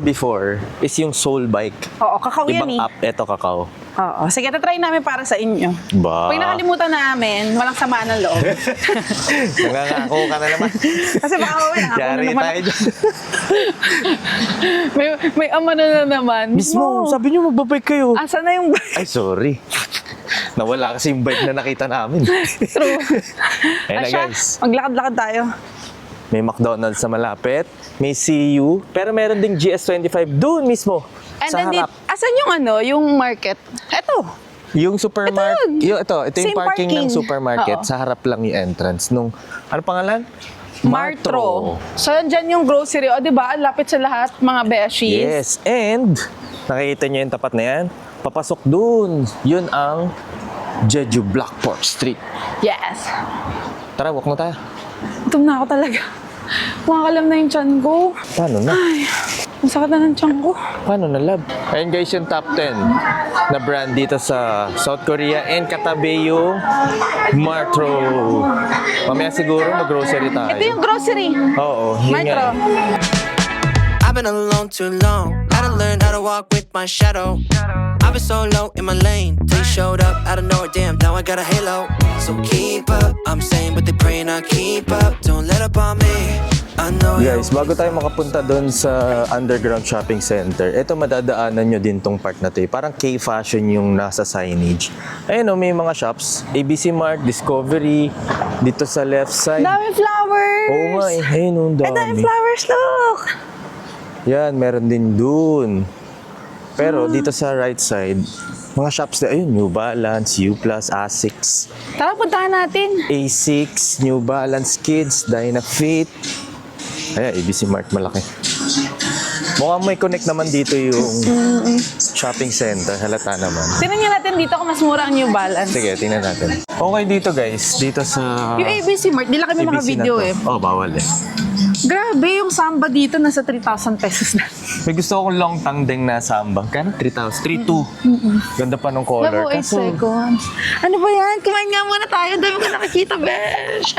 is yung Soul Bike. Oo, kakao yan Ibang eh. app, eto kakao. Oo, sige, na-try namin para sa inyo. Ba? Pag nakalimutan namin, walang sama ng loob. Nangangako ka na naman. Kasi baka mamaya, ako na Yari naman. tayo dyan. may amano na naman. Mismo, sabi nyo magbabike kayo. Asa na yung bike? Ay, sorry. Nawala kasi yung bike na nakita namin. True. Ayun na Asya, guys. maglakad-lakad tayo. May McDonald's sa malapit. May CU. Pero meron ding GS25 doon mismo. And sa then, harap. asan yung yung market? Eto. Yung supermarket, ito Same yung parking ng parking. supermarket. Oo. Sa harap lang yung entrance. Nung, ano pangalan? Martro. So, andyan yung grocery. O, di ba? Ang lapit sa lahat, mga beshies. Yes, and nakikita niyo yung tapat na yan? Papasok dun. Yun ang Jeju Blackport Street. Yes. Tara, walk na tayo. Gutom na ako talaga. Kumakalam na yung tiyan ko. Paano na? Ay, ang sakit na ng tiyan ko. Paano na, love? Ayun guys, yung top 10 na brand dito sa South Korea and katabi yung Martro. Mamaya siguro mag-grocery tayo. Ito yung grocery. Oo, yun Martro. nga. I've been alone too long. Gotta learn how to walk with my shadow. I've been so low in my lane till you showed up out of nowhere. Damn, now I got a halo. So keep up. I'm saying, but they praying I keep up. Don't let up on me. I know you. Guys, bago tayo makapunta doon sa underground shopping center, ito madadaanan nyo din tong part na to. Parang K-fashion yung nasa signage. Ayun o, may mga shops. ABC Mart, Discovery, dito sa left side. Dami flowers. Oo nga eh, ayun o, Ay, dami dami. flowers, look. Yan, meron din dun. Pero dito sa right side, mga shops na, ayun, New Balance, U+, Asics, Tara, puntahan natin. A6, New Balance Kids, Dynafit. Ayan, ABC Mart, malaki. Mukhang may connect naman dito yung shopping center. Halata naman. Tingnan niyo natin dito kung mas mura ang New Balance. Sige, tingnan natin. Okay dito guys, dito sa Yung ABC Mart, di lang kami ABC maka-video na to. eh. Oh, bawal eh. Grabe, yung samba dito nasa 3,000 pesos na. May gusto akong long tangdeng na samba. Kano? 3,000? 3,200. Ganda pa ng color. Labo, 8 seconds. Ano ba yan? Kumain nga muna tayo. Dami ko nakikita, besh.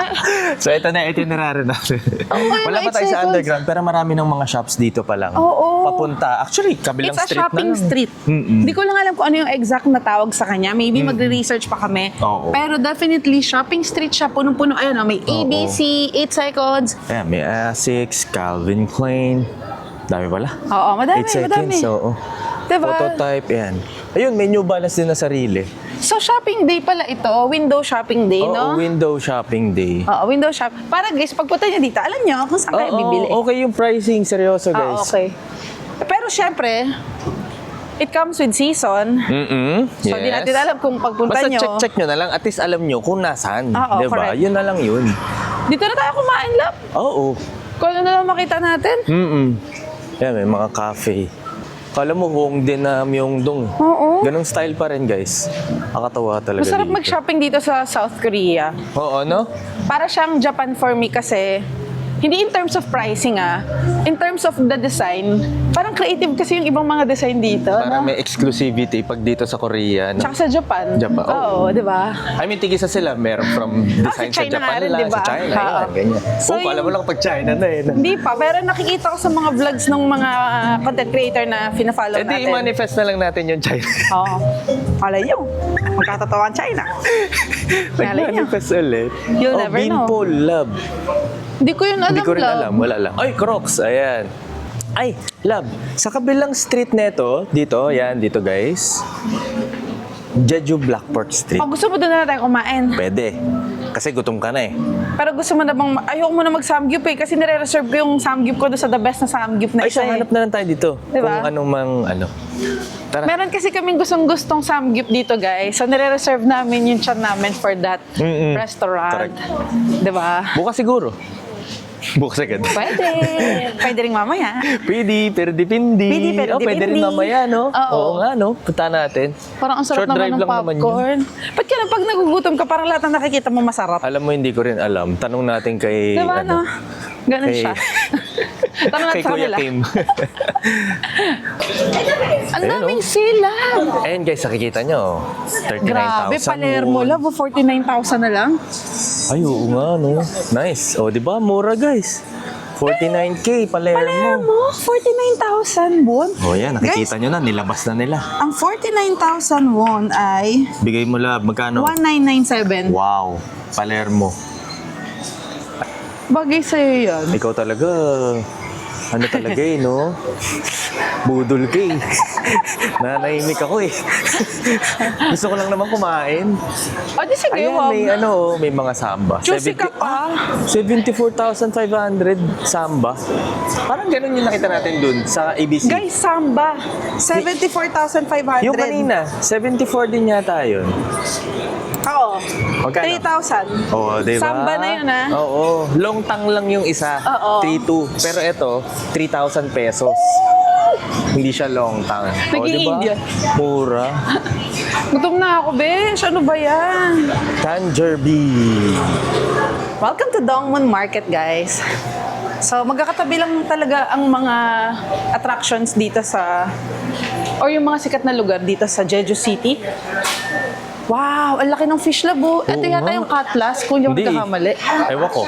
So ito na, itinerary natin. Okay, Wala pa eight tayo sa seconds. underground, pero marami ng mga shops dito pa lang. Oo. Papunta. Actually, kabilang It's a street shopping na lang. street. Mm-mm. Hindi ko lang alam kung ano yung exact na tawag sa kanya. Maybe magre-research pa kami. Oo. Pero definitely, shopping street siya. Punong-puno. Ayun, may ABC, 8 seconds. Ayan, may Asics, Calvin Klein. Dami pala. Oo, madami, 8 madami. seconds, oo. Diba? Prototype, yan. Ayun, may New Balance din na sarili. So, shopping day pala ito. Window shopping day, Oo, no? window shopping day. Oo, window shop. Para guys, pagpunta nyo dito, alam nyo kung saan kayo bibili. Okay yung pricing. Seryoso, guys. Okay. Pero syempre, it comes with season. Mm-mm. So, di natin alam kung pagpunta Basta nyo. check nyo na lang. At least alam nyo kung nasaan. Oo, diba? correct. Yun na lang yun. Dito na tayo kumain, love. Oo. Kung ano na lang makita natin. Mm-mm. Yan, may mga cafe. Kala mo Hongdae na Myeongdong. Oo. Ganong style pa rin, guys. Nakakatawa talaga Masarap dito. mag-shopping dito sa South Korea. Oo, no? Para siyang Japan for me kasi, hindi in terms of pricing in terms of the design, parang creative kasi yung ibang mga design dito. Parang no? may exclusivity pag dito sa Korea. No? Tsaka sa Japan. Japan, Oo, di ba? I mean, tigisa sila. Meron from design sa China sa Japan nga rin, nila, diba? sa China, Oo. yan, ganyan. So, So, alam mo lang pag China na eh. Hindi pa, pero nakikita ko sa mga vlogs ng mga content creator na fina-follow Eh di, natin. i-manifest na lang natin yung China. Oo. Alay nyo. Magkatotoo ang China. Alay nyo. Nag-manifest ulit. You'll never know. Beanpole Lab. Hindi ko yun alam, Hindi ko rin love. alam. Wala lang. Ay, Crocs. Ayan. Ay, Lab. Sa kabilang street neto, dito, yan, dito guys. Jeju Blackport Street. Pag gusto mo doon na tayo kumain. Pwede. Kasi gutom ka na eh. Pero gusto mo na bang, ayoko mo na mag-samgyup eh. Kasi nire-reserve ko yung samgyup ko doon sa the best na samgyup na Ay, isa siya, hanap na lang tayo dito. Diba? Kung anong mang, ano. Tara. Meron kasi kaming gustong samgyup dito, guys. So, nire-reserve namin yung chan namin for that Mm-mm. restaurant. Correct. Diba? Bukas siguro. Bukas agad. Pwede. Pwede rin mamaya. Pwede, pero dipindi. Pwede, pero Pwede rin dipindi. mamaya, no? Oo. nga, no? Punta natin. Parang ang sarap Short naman drive ng lang naman yun. popcorn. Ba't ka na pag nagugutom ka, parang lahat ng nakikita mo masarap. Alam mo, hindi ko rin alam. Tanong natin kay, Diba, no? Ganun kay- siya. Tanong natin kay sa Kuya kanila. Kim. Ang Ayun, daming oh. sila. Ayun guys, nakikita nyo. 39,000. Grabe, Palermo won. love. 49,000 na lang. Ay, oo nga, no? Nice. O, di ba? Mura, guys. 49K, Palermo. Palermo, 49,000 won. O, yan. Nakikita Guys, nyo na. Nilabas na nila. ang 49,000 won ay Bigay mo lang. Magkano? 1997. Wow. Palermo. Bagay sa'yo yan. Ikaw talaga. Ano talaga eh, no? Budol ka eh. Nanahimik ako eh. Gusto ko lang naman kumain. O, di sige, Ayan, wag. may mga samba. Juicy ka pa. 74,500 samba. Parang ganun yung nakita natin dun sa ABC. Guys, samba. 74,500. Yung kanina, 74 din yata yun. Oo. Magkano? 3,000. Oo, diba? Samba na yun, ah. Oo. Long tang lang yung isa. Oo. 3,200. Pero ito, 3,000 pesos. Hindi siya long tang. Naging India. Mura. Gutom na ako, besh. Ano ba yan? Tangerby. Welcome to Dongmun Market, guys. So, magkakatabi lang talaga ang mga attractions dito sa, or yung mga sikat na lugar dito sa Jeju City. Wow, ang laki ng fish labo. Ito Oo yata nga. yung cutlass, kung yung magkakamali. Ewan ko.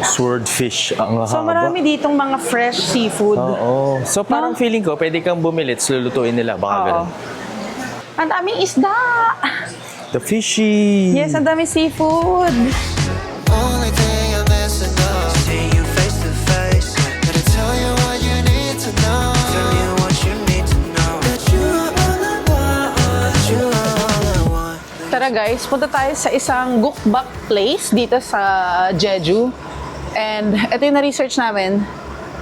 Swordfish. Ang haba. So, marami ditong mga fresh seafood. Oo. So, parang feeling ko, pwede kang bumili at lulutuin nila. Baka Oo. ganun. Ang daming isda! The fishy. Yes, ang daming seafood. Only thing I'm missing now, see you face to face. Gotta tell you what you need to know. Tell you what you need to know. That you are all I want. You are all I want. Tara guys, punta tayo sa isang gukbak place dito sa Jeju. And ito yung na-research namin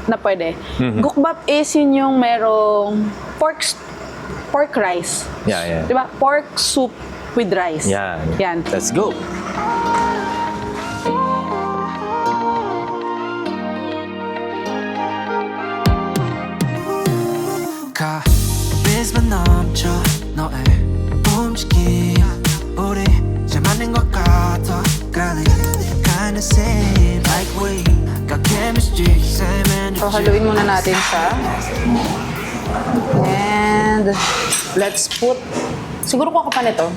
na pwede. Gukbap is yun yung merong pork rice. Yeah. Diba? Pork soup with rice. Yan. Yan. Let's go. 가비스만 넘쳐 너의 움직임 우리 잘 맞는 것 같아 Kinda same like we got chemistry same energy So, haluin muna natin siya. And let's put... Siguro ko pa nito.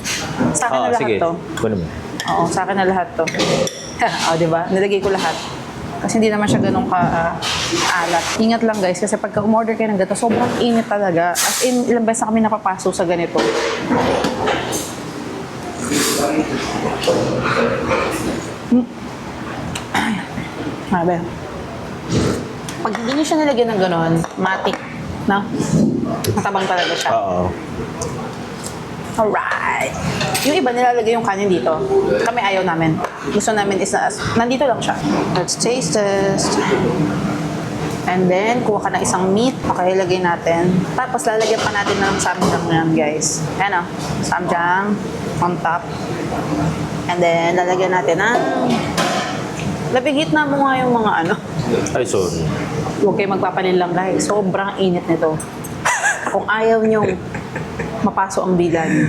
Sa akin na lahat sige. to. Kunin mo. Oo, sa akin na lahat to. O, diba? Nilagay ko lahat. Kasi hindi naman siya ganun ka-alat. Ingat lang guys, kasi pagka umorder kayo ng ganito, sobrang init talaga. As in, ilang beses na kami napapaso sa ganito. Sabi. Pag hindi nyo siya nilagyan ng ganon, matik, no? Matabang talaga siya. Oo. Alright. Yung iba nilalagay yung kanin dito. Kami ayaw namin. Gusto namin is nandito lang siya. Let's taste this. And then, kuha ka ng isang meat. Pakilagay natin. Tapos, lalagyan pa natin ng samjang yan, guys. Ayan o. Samjang on top. And then, lalagyan natin ng... Labigit na mo nga yung mga ano. Ay, sorry. Huwag kayo magpapanin lang, guys. Sobrang init nito. Kung ayaw nyo mapaso ang dila niyo.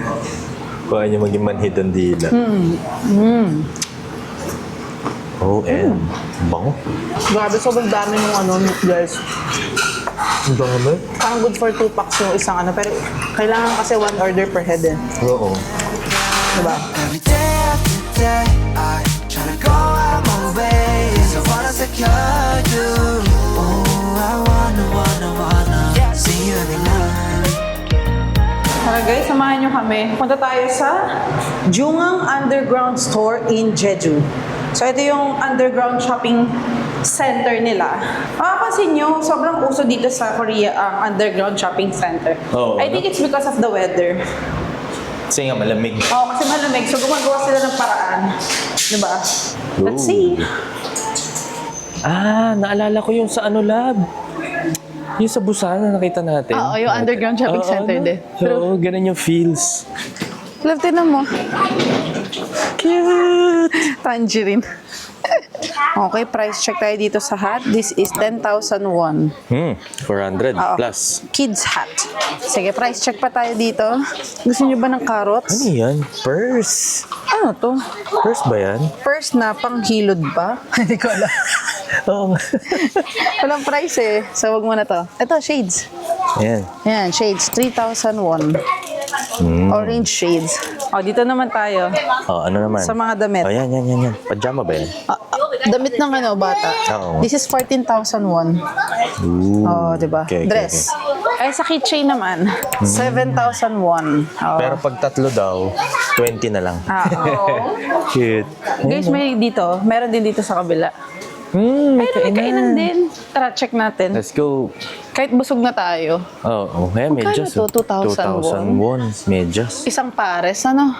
Kung niyo maging manhid ang dila. Bango. Grabe, sobrang dami ng ano, guys. Ang dami. Parang good for 2 packs yung isang ano. Pero kailangan kasi 1 order per head eh. Oo. Diba? Every day after day I try to go out my way So wanna secure you Oh, I wanna see you every night Tara guys, samahan nyo kami. Punta tayo sa Jungang Underground Store in Jeju. So ito yung underground shopping center nila. Makapansin nyo, sobrang uso dito sa Korea ang underground shopping center. Oo, I think it's because of the weather. Kasi nga malamig. Oo, kasi malamig. So gumagawa sila ng paraan. Diba? Let's see. Naalala ko yung sa ano lab. Yung sa Busan na nakita natin. Oo, yung underground shopping center din. Oo, ganun yung feels. Love, tinan mo. Cute! Tangerine. Okay, price check tayo dito sa hat. This is 10,000 won. 400 Oo. plus. Kids hat. Sige, price check pa tayo dito. Gusto niyo ba ng carrots? Ano yan? Purse. Ano to? Purse ba yan? First na panghilod ba? Hindi ko alam. Oo nga. Walang price eh. So, wag mo na to. Ito, shades. Ayan. Ayan, shades. 3,000 won. Orange shades. O, dito naman tayo. Ano naman? Sa mga damit. Oh, yan. Pajama ba yan? Damit ng ano, bata. Oo. This is 14,000 won. Ooh. Oh, diba? Okay. Dress. Ay, sa keychain naman, 7,000 won. Oh. Pero pag tatlo daw, 20 na lang. Oo. Cute. Guys, may dito. Meron din dito sa kabila. May Ayun, may kainan din. Tara, check natin. Let's go. Kahit busog na tayo. Oo, kaya Magkano medyas. to? 2,000 won. Medyas. Isang pares, ano?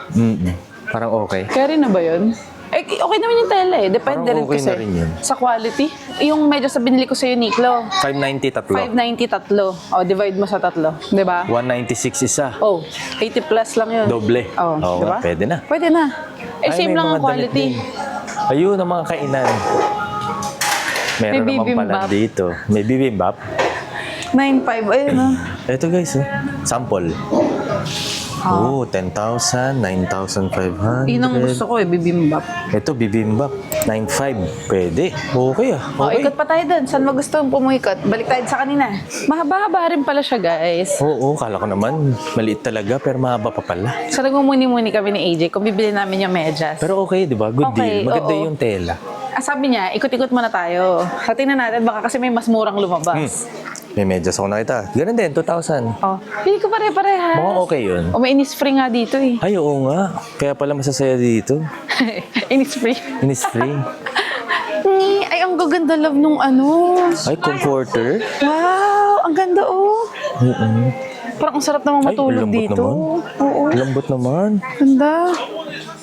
Parang okay. Carry na ba yun? Eh, okay naman yung tela eh. Depende Parang rin okay kasi na rin yun. sa quality. Yung medyo sa binili ko sa'yo, Niklo. 590 tatlo. 590 tatlo. O, divide mo sa tatlo. Di ba? 196 isa. Oh, 80 plus lang yun. Doble. Oh, Oo di ba? nga, pwede na. Pwede na. Eh, Ay, same may lang ang mga damit quality. din. Ayun ang mga kainan. Meron May naman pala bibimbap. dito. May bibimbap. 9.5. Ayun oh. Ito guys, sample. Oh, 10,000, 9,500. Yun ang gusto ko eh, bibimbap. Ito, bibimbap. 9,500. Pwede. Okay ah. O, Okay. ikot pa tayo dun. Saan mo gusto mong pumikot? Balik tayo sa kanina. Mahaba-haba rin pala siya, guys. Oo, kala ko naman maliit talaga pero mahaba pa pala. So, nagmumuni-muni kami ni AJ kung bibili namin yung medyas. Pero okay, di ba? Good Okay, deal. Maganda oo. yung tela. Sabi niya, ikot-ikot muna tayo. So, tingnan natin, baka kasi may mas murang lumabas. May medyas ako nakita. Ganun din, 2,000. Oh, pili ko pare-parehas. Mukhang okay yun. O, may Innisfree nga dito eh. Ay, oo nga. Kaya pala masasaya dito. Innisfree. Innisfree. Ay, ang gaganda love nung ano. Ay, comforter. Wow, ang ganda oh. Parang ang sarap namang Ay, matulog lambot dito. naman. Oo, Lambot naman. ganda.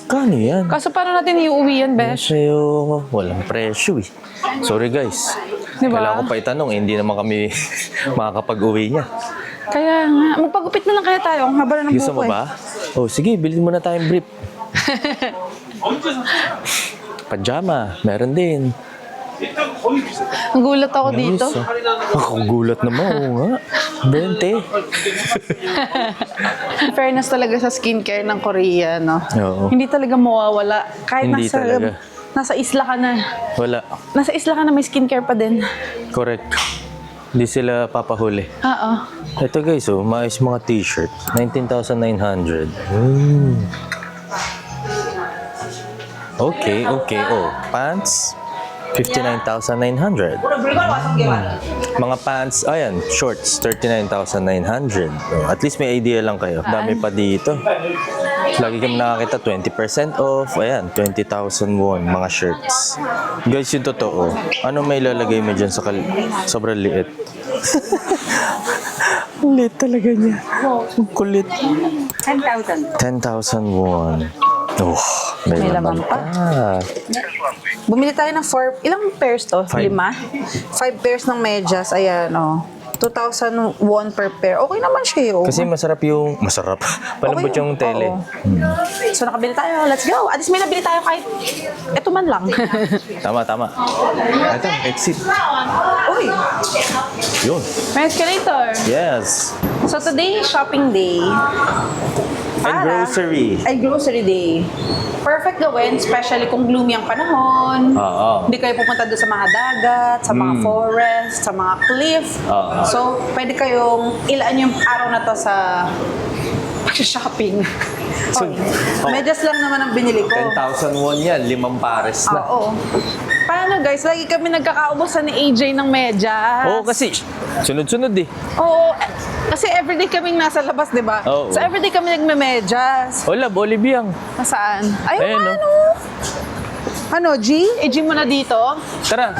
Kano yan? Kaso paano natin iuwi yan, Besh? Sa'yo, walang presyo eh. Sorry guys. Diba? Kailangan ko pa itanong, hindi naman kami makakapag-uwi niya. Kaya nga, magpagupit na lang kaya tayo. Ang haba na ng Gusto buko mo ba? Oh, sige, bilhin mo na tayong brief. Pajama, meron din. Ang gulat ako dito. Ang gulat naman, oo nga. 20. Fairness talaga sa skincare ng Korea, no? Oo. Hindi talaga mawawala. Kahit Hindi talaga. nasa isla ka na. Wala. Nasa isla ka na, may skincare pa din. Correct. Hindi sila papahuli. Oo. Ito guys, oh, maayos mga t-shirt. 19,900. Okay, okay. Oh, pants. 59,900. Mga pants, ayan, shorts, 39,900. Oh, at least may idea lang kayo. Dami pa dito. Lagi kami nakakita 20% off. Ayan, 20,000 won, mga shirts. Guys, yung totoo, ano may lalagay mo dyan sa sobrang liit? Liit talaga niya. Ang kulit. 10,000. 10,000 won. Oh, may May laman laman pa. Bumili tayo ng 4, ilang pairs to? 5? 5 pairs ng medyas, ayan, oh. 2,000 won per pair. Okay naman siya yun. Kasi masarap yung... Masarap. Palambot Okay, yung tele. oo. So, nakabili tayo. Let's go. At least may nabili tayo kahit eto man lang. Tama, tama. Ito, exit. Uy, Yun. may escalator. Yes. So, today, shopping day. And grocery. Ay, grocery day. Perfect gawin, especially kung gloomy ang panahon. Oo. Hindi kayo pupunta doon sa mga dagat, sa mga forest, sa mga cliff. Oo. So, pwede kayong ilaan yung araw na to sa shopping. Medyas lang naman ang binili ko. 10,000 won yan. 5 pares na. Oo. Paano guys? Lagi kami nagkakaubusan ni AJ ng medyas. Oo, kasi sunod-sunod eh. Oo. Kasi everyday kaming nasa labas, di ba? Oo. So everyday kami nagme-medyas. Hola, Boliviang. Nasaan? Ayun, Ayan, no? ano? Ano, G? I-G mo na dito. Tara.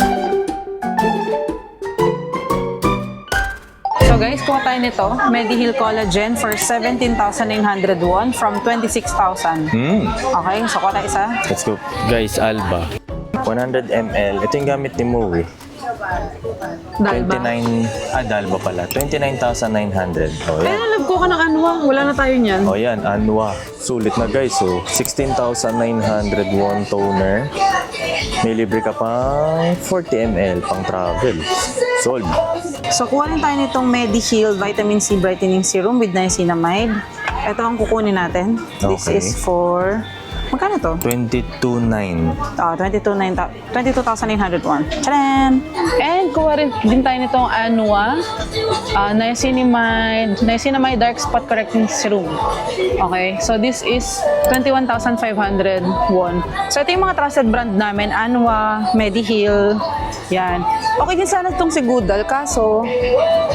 So guys, kuha tayo nito. Mediheal Collagen for 17,900 won from 26,000. Okay, so kuha tayo isa. Let's go. Guys, Alba. 100 ml. Ito yung gamit ni Moe. Dalba. 29... Dalba pala. 29,900. Oh, Eh, yan. alam ko ka ng anwa. Wala na tayo niyan. Oh, yan. Anwa. Sulit na guys. So, 16,900 won toner. May libre ka pang 40 ml pang travel. Solve. So, kuha rin tayo nitong Mediheal Vitamin C Brightening Serum with niacinamide. Ito ang kukunin natin. This Okay. is for... Magkano to? 22,900. 22,900 won. Tcharan! And kuha rin din tayo nitong Anwa Niacinamide Dark Spot Correcting Serum. Okay, so this is 21,500 won. So ito yung mga trusted brand namin, Anwa, Mediheal, yan. Okay din sana itong si Goodal, kaso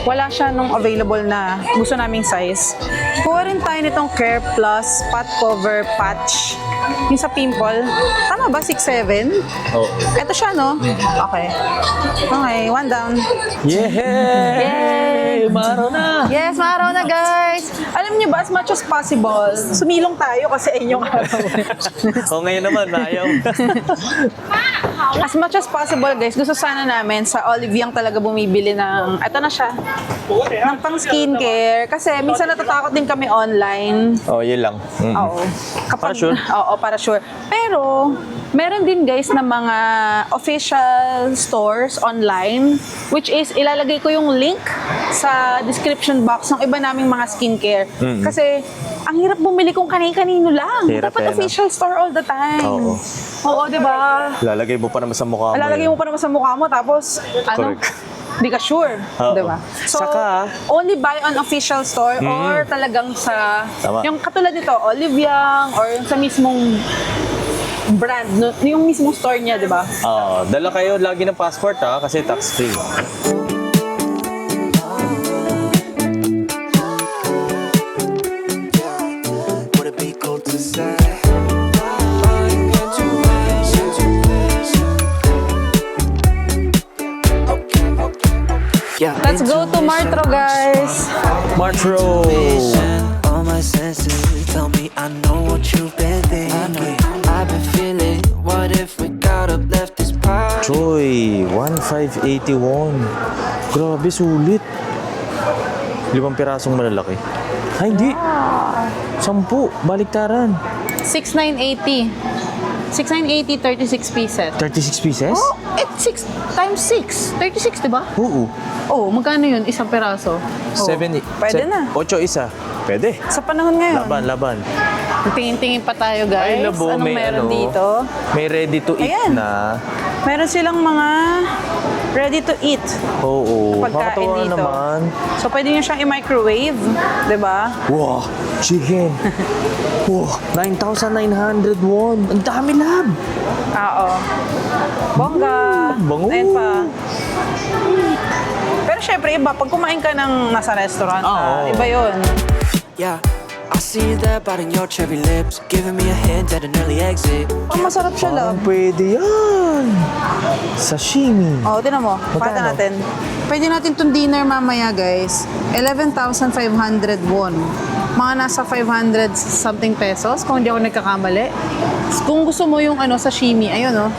wala siya nung available na gusto naming size. Kuha rin tayo nitong Care Plus Spot Cover Patch Yung sa pimple. Tama ba? 6'7"? Oo. Ito siya, no? Okay. Okay, one down. Yay! Maro na! Yes, maaraw na, guys. Alam niyo ba, as much as possible, sumilong tayo kasi inyong araw. O ngayon naman, ayaw. As much as possible, guys, gusto sana namin sa Olive Young talaga bumibili ng, ito na siya, ng pang skincare. Kasi minsan natatakot din kami online. Oh, yun lang. Oo. Para sure. Oo, para sure. Pero, meron din guys na mga official stores online, which is ilalagay ko yung link sa description box ng iba naming mga skincare. Kasi, ang hirap bumili kung kanino lang. Hirap Dapat eh, no? official store all the time. Oo. Oo, di ba? Lalagay mo pa naman sa mukha mo. Lalagay mo pa naman sa mukha mo, tapos, ano? Correct. Hindi ka sure, Oo. di ba? So, Saka, only buy on official store or talagang sa, Tama. yung katulad nito, Olive Young, or yung sa mismong brand, no, yung mismong store niya, di ba? dala kayo lagi ng passport ha, kasi tax-free. Would it be cool to say? Yeah, Let's go to Martro, guys! Martro! all my senses tell me I know what you've been thinking. I've been feeling, what if we got up, left this party? Choy, 1,581. Grabe, sulit. 5 pirasong malalaki. Ay, hindi. 10, baliktaran. 6,980. 6,980, 36 pieces. 36 pieces? Oh, it's 6 times 6. 36, di ba? Oo. Oh, magkano yun? Isang peraso? Oh, 7, Pwede na. 8 isa. Pwede. Sa panahon ngayon. Laban. Tingin-tingin pa tayo, guys. Ay, labo, Anong may meron ano, dito? May ready to eat Ayan. na. Meron silang mga ready to eat Oo. pagkain Nakakatawa dito. naman. So, pwede nyo siyang i-microwave, di ba? Wow, chicken. Wow, 9,900 won. Ang dami, lab. Oo. Bongga. Bango. Ayan pa. Pero syempre, iba. Pag kumain ka ng nasa restaurant, Oo. iba yun. Yeah, I see that bite in your cherry lips, giving me a hint at an early exit. Ang masarap siya, love. Parang pwede yan. Sashimi. Oo, tinan mo. Magkano? Pakita natin. Pwede natin itong dinner mamaya, guys. 11,500 won. Mga nasa 500 something pesos, kung hindi ako nagkakamali. Kung gusto mo yung sashimi, ayun, oh.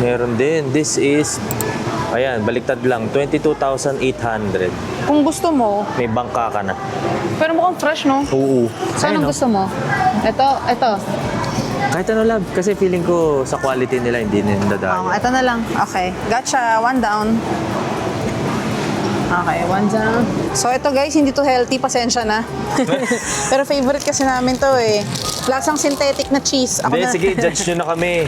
Meron din. This is, ayan, baliktad lang. 22,800. Kung gusto mo, May bangka ka na. pero mukhang fresh, no? Oo. So, Ayun, anong oh. gusto mo? Ito. Kahit ano, lab. Kasi feeling ko sa quality nila, hindi nila Oh, dadaya. ito na lang. Okay. Gotcha. One down. Okay, one down. So, ito guys, hindi to healthy. Pasensya na. Pero favorite kasi namin to eh. Lasang synthetic na cheese. Ako Hindi, na. sige, judge nyo na kami.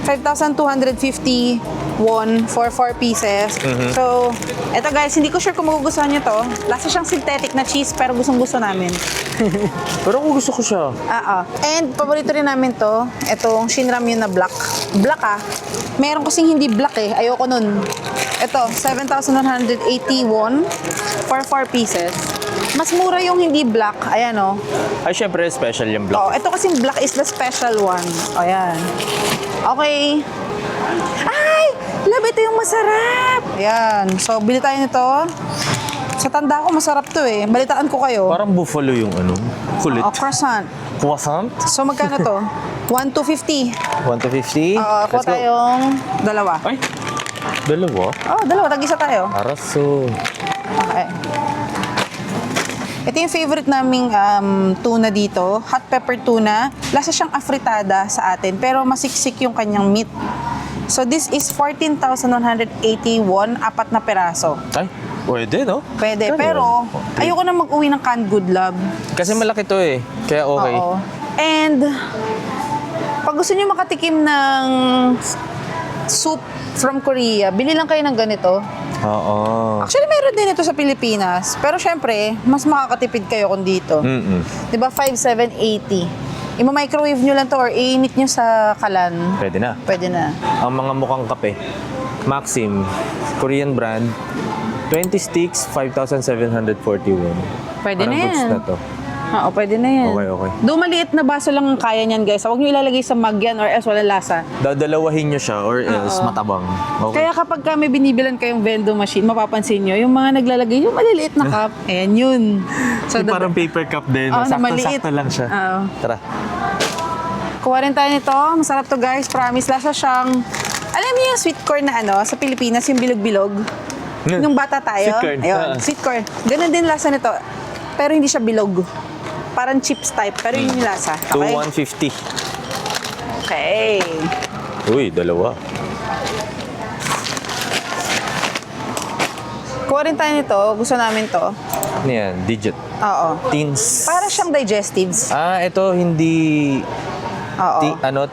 5,250 won for 4 pieces. So, ito guys, hindi ko sure kung magugustuhan nyo to. Lasa siyang synthetic na cheese, pero gustong-gusto namin. Pero kung gusto ko siya. And paborito rin namin to, itong Shinramyun na black. Black Meron kasing hindi black eh. Ayoko nun. Ito, 7,180 won for 4 pieces. Mas mura yung hindi black. Ayan oh. Ay, syempre, special yung black. Oh, ito kasing black is the special one. Ayan. Okay. Ay! Love, ito yung masarap. Ayan. So, bili tayo nito. Sa tanda ko, masarap to eh. Balitaan ko kayo. Parang buffalo yung kulit. Croissant. Croissant? So, magkano to? 1,250. 1,250? Kuha Let's go. tayong dalawa. Ay, dalawa? Dalawa. Tag-isa tayo. Araso. Okay. Ito yung favorite naming tuna dito. Hot pepper tuna. Lasa siyang afritada sa atin, pero masiksik yung kanyang meat. So, this is 14,180 won, 4 na peraso. Ay, pwede, no? Pwede. Kaya Pero, yun. ayoko na mag-uwi ng canned good, love. Kasi malaki to eh. Kaya okay. Oo. And, pag gusto niyo makatikim ng soup from Korea, bili lang kayo ng ganito. Oo. Actually, meron din ito sa Pilipinas. Pero syempre, mas makakatipid kayo kung dito. Diba, 5,780. Ima-microwave nyo lang to or iinit nyo sa kalan. Pwede na. Pwede na. Ang mga mukhang kape. Maxim, Korean brand. 20 sticks, 5,741. Pwede Parang na goods yan. na to. Oo, pwede na yan. Okay. Do maliit na baso lang ang kaya niyan, guys. Huwag niyo ilalagay sa mug yan or else wala lasa. Dadalawahin nyo siya or else matabang. Okay. Kaya kapag may binibilan kayong vendo machine, mapapansin nyo, yung mga naglalagay, yung maliliit na cup, ayan yun. So, Yung parang paper cup din. Oo, na maliit. Sakto-sakto lang siya. Oo. Tara. Kuha rin tayo nito. Masarap to, guys. Promise. Lasa siyang, alam niyo yung sweet corn na sa Pilipinas, yung bilog-bilog? Nung bata tayo. Sweet corn. Ayun, sweet corn. Ganun din lasa nito. Pero hindi siya bilog. Parang chips type, pero yun yung lasa. To Okay? 150. Okay. Uy, dalawa. Kuha rin tayo nito. Gusto namin to. Ano yan? Digit. Oo. Teens. Para siyang digestives. Ito hindi... Oo.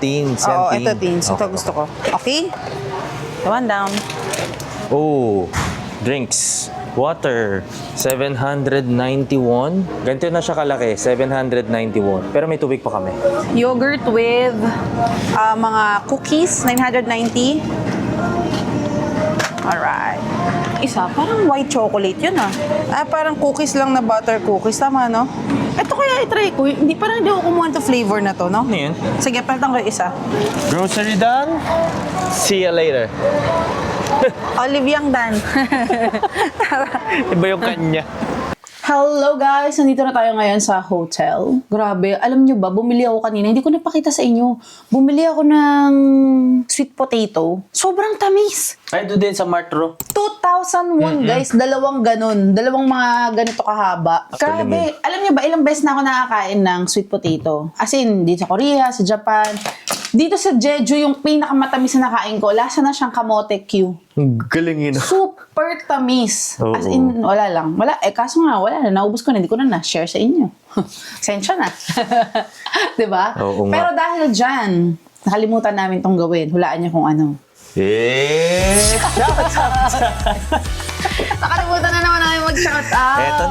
Teens. Yan, Oo, ito teens. Ito Okay. gusto ko. Okay? One down. Oh, drinks. Water, 791. Ganito na siya kalaki, 791. Pero may tubig pa kami. Yogurt with mga cookies, 990. Alright. Isa, parang white chocolate yun parang cookies lang na butter cookies. Tama, no? Ito kaya i-try ko. Hindi, parang hindi ako kumuha ng flavor na to, no? Ano yun? Sige, palitan ko yung isa. Grocery done? See you later. Olive Yang Dan. Iba yung kanya. Hello guys! Nandito na tayo ngayon sa hotel. Grabe, alam nyo ba, bumili ako kanina. Hindi ko napakita sa inyo. Bumili ako ng sweet potato. Sobrang tamis. Ay, doon din sa Martro. 2,001 guys, dalawang ganun. Dalawang mga ganito kahaba. Grabe, alam nyo ba, ilang beses na ako nakakain ng sweet potato. As in, dito sa Korea, sa Japan. Dito sa Jeju, yung pinakamatamis na nakain ko, lasa na siyang kamote Q. Galing yun. Super tamis. Oo. As in, wala lang. Wala. Kaso nga, wala na. Naubos ko na. Hindi ko na na-share sa inyo. Sensya na. Diba? Oo nga. Pero dahil dyan, nakalimutan namin tong gawin. Hulaan niyo kung ano. Nakalimutan na naman namin mag-shout out.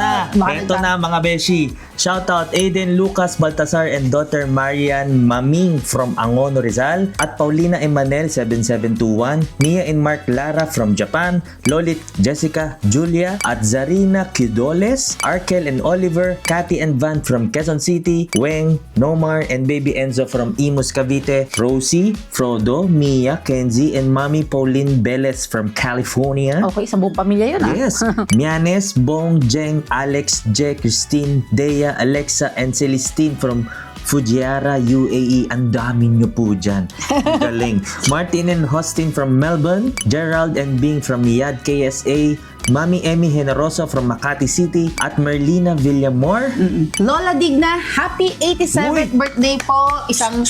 Eto na mga beshi. Shoutout Aiden Lucas Baltasar and daughter Marian Maming from Angono Rizal at Paulina Emanel 7721, Mia and Mark Lara from Japan, Lolit Jessica Julia at Zarina Kidoles, Arkel and Oliver, Cathy and Van from Quezon City, Weng, Nomar and baby Enzo from Imus Cavite, Rosie, Frodo, Mia, Kenzie and Mami Pauline Beles from California. Okay, isang buong pamilya yun Yes. Mianes, Bong, Jeng, Alex, J, Christine, Dea, Alexa, and Celestine from Fujiara, UAE. Ang dami nyo po dyan. Galing. Martin and Hostin from Melbourne, Gerald and Bing from Yad KSA, Mami Emmy Generoso from Makati City, at Merlina Villamor. Lola Digna, happy 87th birthday po. Isang,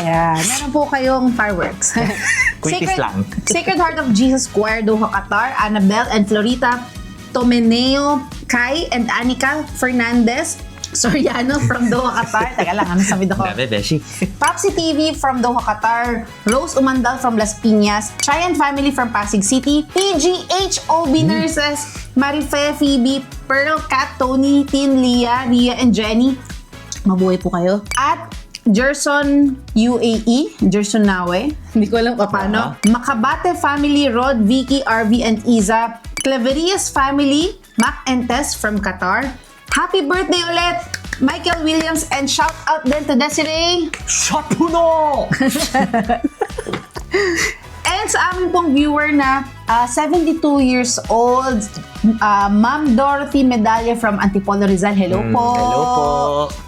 ayan, meron po kayong fireworks. Quickies lang. Sacred Heart of Jesus Choir, Doha, Qatar, Annabelle and Florita Tomeneo, Kai and Anika Fernandez Soriano from Doha, Qatar. Teka lang, ano sabi ko? Dami, beshi. Papsi TV from Doha, Qatar. Rose Umandal from Las Piñas. Cheyenne family from Pasig City. PGHOB nurses. Marife, Phoebe, Pearl, Kat, Tony, Tin, Ria and Jenny. Mabuhay po kayo. At Gerson UAE, Gerson Nawe. Hindi ko alam paano. Makabate family, Rod, Vicky, RV, and Iza. Cleverias family, Mac and Tess from Qatar. Happy birthday ulit, Michael Williams, and shout out din to Desiree. Shot puno! And sa amin pong viewer na 72 years old, Ma'am Dorothy Medalla from Antipolo Rizal. Hello po. Hello po.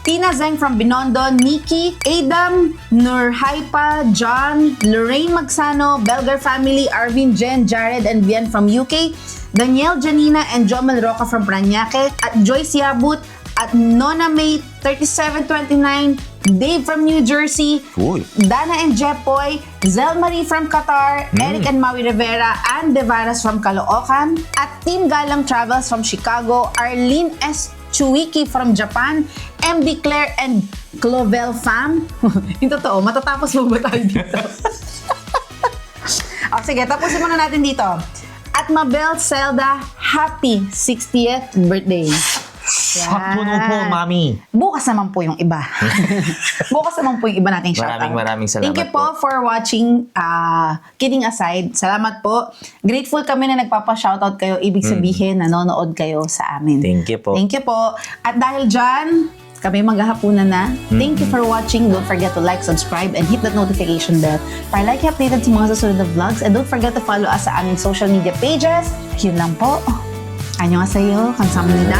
Tina Zeng from Binondo, Nikki, Adam, Nurhaipa, John, Lorraine Magsano, Belgar family, Arvin, Jen, Jared, and Vian from UK, Danielle, Janina, and Jomel Roca from Parañaque, at Joyce Yabut, at Nona May 3729, Dave from New Jersey, Uy. Dana and Jepoy, Zel Marie from Qatar, Eric and Maui Rivera, and Devaras from Caloocan, at Team Galang Travels from Chicago, Arlene S. Chuiki from Japan, MD Claire and Clovel Fam. Yung totoo, matatapos mo ba tayo dito? Sige, tapusin muna natin dito. At Mabel Zelda, happy 60th birthday. Shot puno po, mami. Bukas naman po yung iba. Bukas naman po yung iba nating shoutout. Maraming salamat Thank you po for watching. Kidding aside, salamat po. Grateful kami na nagpapa-shoutout kayo. Ibig sabihin, nanonood kayo sa amin. Thank you po. Thank you po. At dahil dyan, Kami maghahapunan na. Thank you for watching. Don't forget to like, subscribe, and hit that notification bell para like updated sa mga susunod na vlogs. And don't forget to follow us sa aming social media pages. Yun lang po. Annyeonghaseyo. Kamsahamnida.